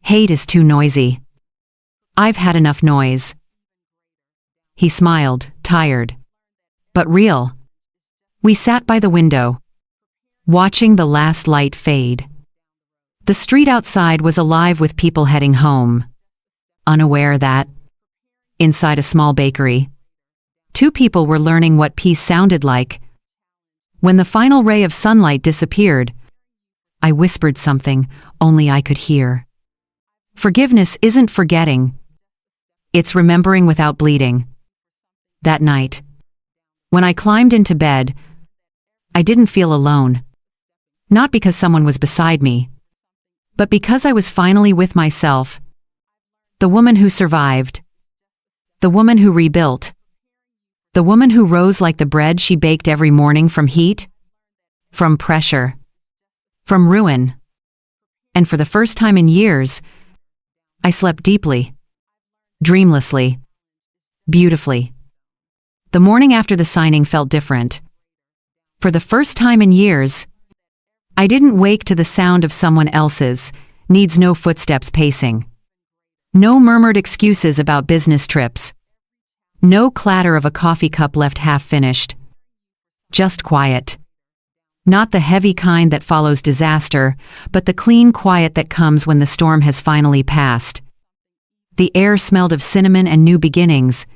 Hate is too noisy. I've had enough noise. He smiled, tired, but real. We sat by the window, watching the last light fade. The street outside was alive with people heading home, unaware that, inside a small bakery, two people were learning what peace sounded like. When the final ray of sunlight disappeared, I whispered something only I could hear. Forgiveness isn't forgetting. It's remembering without bleeding. That night, when I climbed into bed, I didn't feel alone. Not because someone was beside me, but because I was finally with myself. The woman who survived. The woman who rebuilt. The woman who rose like the bread she baked every morning from heat, from pressure, from ruin. And for the first time in years, I slept deeply, dreamlessly, beautifully. The morning after the signing felt different. For the first time in years, I didn't wake to the sound of someone else's, needs no footsteps pacing. No murmured excuses about business trips. No clatter of a coffee cup left half-finished. Just quiet. Not the heavy kind that follows disaster, but the clean quiet that comes when the storm has finally passed. The air smelled of cinnamon and new beginnings.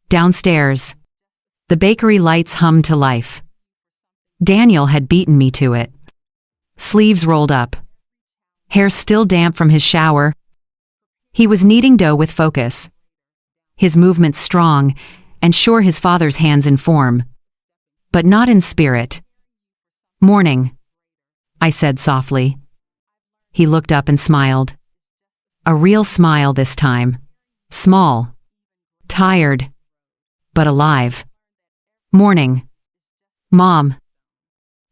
Downstairs, the bakery lights hummed to life. Daniel had beaten me to it. Sleeves rolled up. Hair still damp from his shower. He was kneading dough with focus. His movements strong, and sure his father's hands in form. But not in spirit. "Morning," I said softly. He looked up and smiled. A real smile this time. Small. Tired. But alive. "Morning. Mom.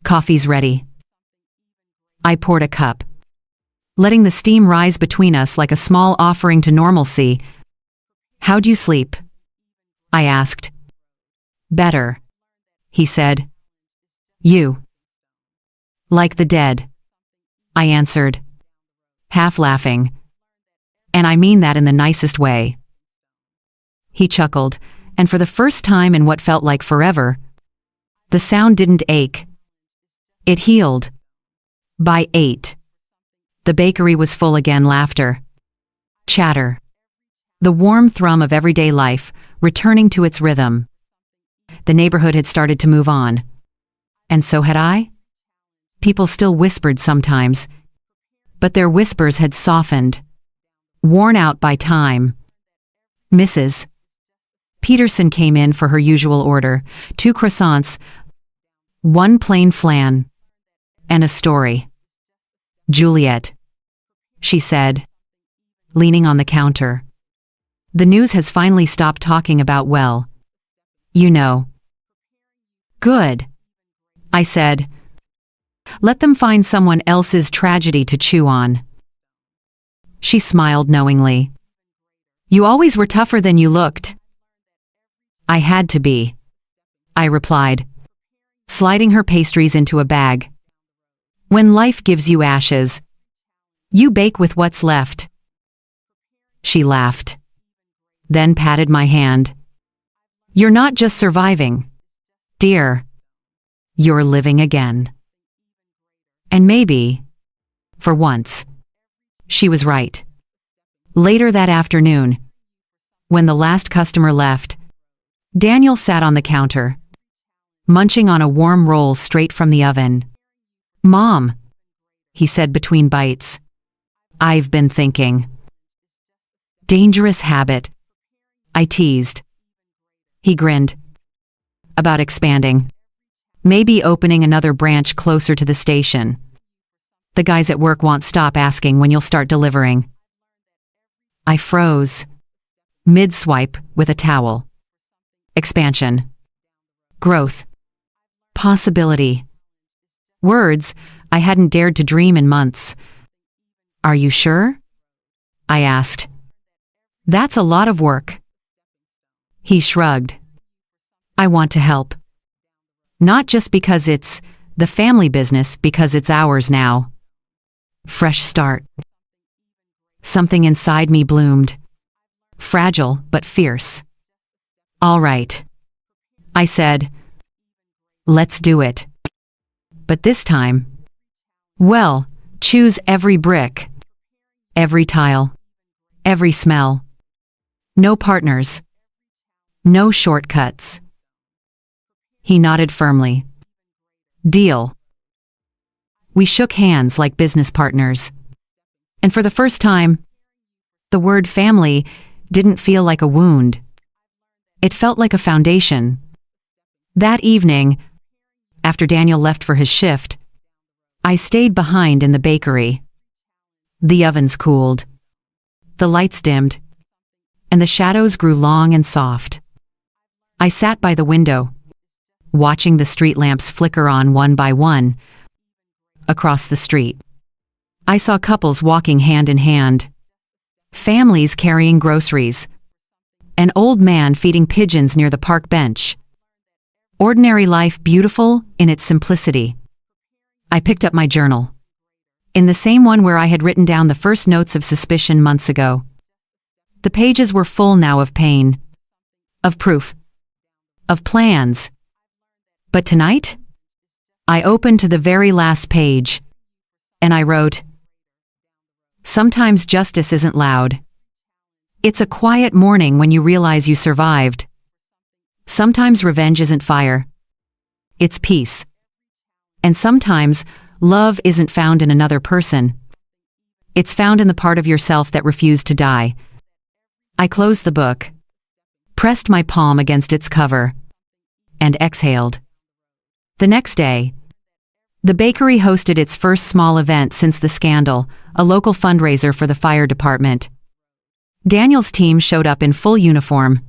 Coffee's ready." I poured a cup, letting the steam rise between us like a small offering to normalcy. "How'd you sleep?" I asked. "Better," he said. You. Like the dead, I answered, half laughing. And I mean that in the nicest way. He chuckled, and for the first time in what felt like forever, the sound didn't ache. It healed. By 8. The bakery was full again, laughter. Chatter. The warm thrum of everyday life, returning to its rhythm. The neighborhood had started to move on. And so had I? People still whispered sometimes, but their whispers had softened, worn out by time. Mrs. Peterson came in for her usual order, 2 croissants, 1 plain flan, and a story. Juliet, she said, leaning on the counter. The news has finally stopped talking about, well, you know. Good, I said. Let them find someone else's tragedy to chew on. She smiled knowingly. You always were tougher than you looked. I had to be, I replied, sliding her pastries into a bag. When life gives you ashes, you bake with what's left. She laughed, then patted my hand. You're not just surviving, dear. You're living again. And maybe, for once, she was right. Later that afternoon, when the last customer left, Daniel sat on the counter, munching on a warm roll straight from the oven. Mom, he said between bites, I've been thinking. Dangerous habit, I teased. He grinned. About expanding. Maybe opening another branch closer to the station. The guys at work won't stop asking when you'll start delivering. I froze, mid-swipe with a towel. Expansion. Growth. Possibility. Words I hadn't dared to dream in months. Are you sure? I asked. That's a lot of work. He shrugged. I want to help. Not just because it's the family business, because it's ours now. Fresh start. Something inside me bloomed. Fragile but fierce. All right, I said. Let's do it. But this time, well, choose every brick, every tile, every smell. No partners. No shortcuts. He nodded firmly. Deal. We shook hands like business partners. And for the first time, the word family didn't feel like a wound. It felt like a foundation. That evening, after Daniel left for his shift, I stayed behind in the bakery. The ovens cooled. The lights dimmed. And the shadows grew long and soft. I sat by the window, watching the street lamps flicker on one by one. Across the street, I saw couples walking hand in hand, families carrying groceries, an old man feeding pigeons near the park bench. Ordinary life beautiful in its simplicity. I picked up my journal, in the same one where I had written down the first notes of suspicion months ago. The pages were full now of pain, of proof, of plans. But tonight, I opened to the very last page, and I wrote, sometimes justice isn't loud. It's a quiet morning when you realize you survived. Sometimes revenge isn't fire. It's peace. And sometimes love isn't found in another person. It's found in the part of yourself that refused to die. I closed the book, pressed my palm against its cover, and exhaled. The next day, the bakery hosted its first small event since the scandal, a local fundraiser for the fire department. Daniel's team showed up in full uniform,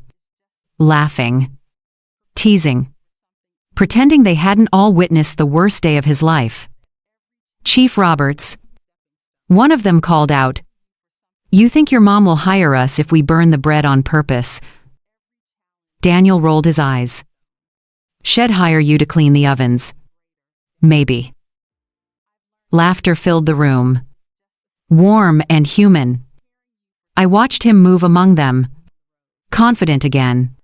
laughing, teasing, pretending they hadn't all witnessed the worst day of his life. Chief Roberts, one of them, called out, "You think your mom will hire us if we burn the bread on purpose?" Daniel rolled his eyes. She'd hire you to clean the ovens. Maybe. Laughter filled the room. Warm and human. I watched him move among them. Confident again.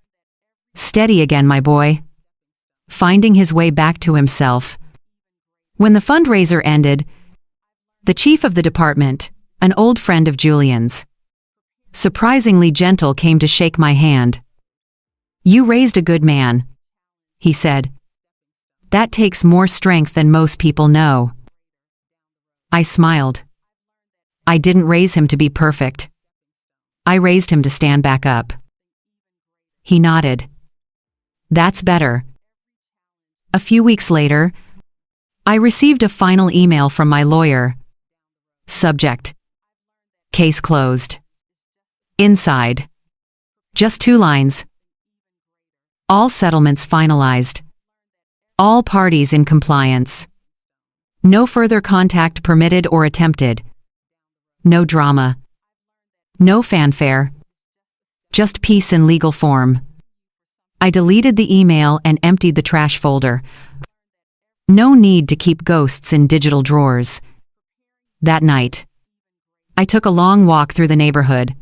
Steady again, my boy. Finding his way back to himself. When the fundraiser ended, the chief of the department, an old friend of Julian's, surprisingly gentle, came to shake my hand. "You raised a good man," he said. "That takes more strength than most people know." I smiled. I didn't raise him to be perfect. I raised him to stand back up. He nodded. "That's better." A few weeks later, I received a final email from my lawyer. Subject: Case closed. Inside: just 2 lines. All settlements finalized. All parties in compliance. No further contact permitted or attempted. No drama. No fanfare. Just peace in legal form. I deleted the email and emptied the trash folder. No need to keep ghosts in digital drawers. That night, I took a long walk through the neighborhood.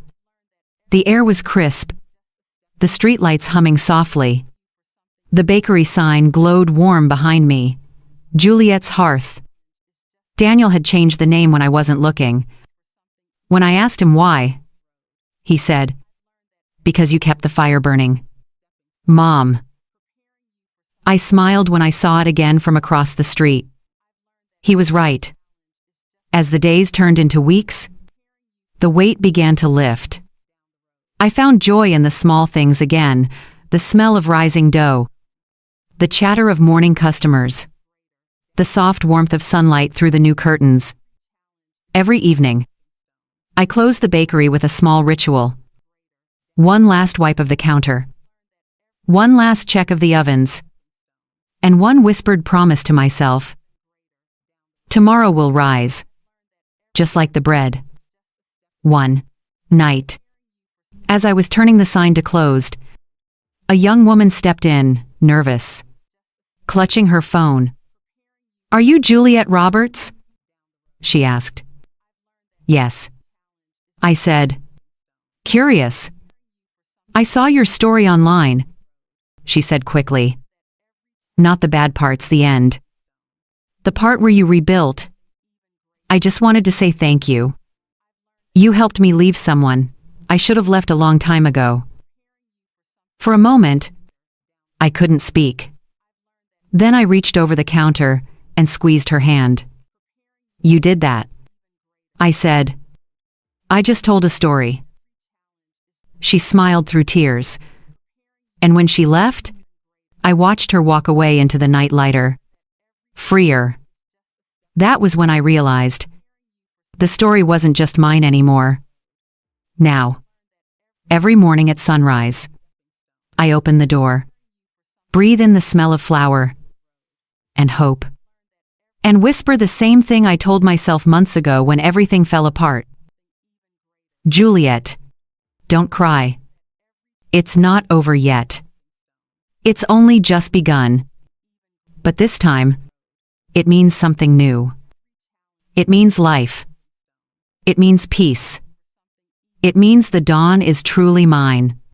The air was crisp, the streetlights humming softly. The bakery sign glowed warm behind me. Juliet's Hearth. Daniel had changed the name when I wasn't looking. When I asked him why, he said, "Because you kept the fire burning." Mom. I smiled when I saw it again from across the street. He was right. As the days turned into weeks, the weight began to lift. I found joy in the small things again, the smell of rising dough, the chatter of morning customers, the soft warmth of sunlight through the new curtains. Every evening, I closed the bakery with a small ritual. One last wipe of the counter. One last check of the ovens. And one whispered promise to myself. Tomorrow will rise. Just like the bread. One night, as I was turning the sign to closed, a young woman stepped in, nervous, clutching her phone. "Are you Juliet Roberts?" she asked. "Yes," I said. "Curious. I saw your story online," she said quickly. "Not the bad parts, the end. The part where you rebuilt. I just wanted to say thank you. You helped me leave someone I should have left a long time ago." For a moment, I couldn't speak. Then I reached over the counter and squeezed her hand. "You did that," I said. "I just told a story." She smiled through tears. And when she left, I watched her walk away into the night lighter. Freer. That was when I realized the story wasn't just mine anymore. Now, every morning at sunrise, I open the door, breathe in the smell of flour and hope, and whisper the same thing I told myself months ago when everything fell apart. Juliet, don't cry. It's not over yet. It's only just begun. But this time, it means something new. It means life. It means peace. It means the dawn is truly mine.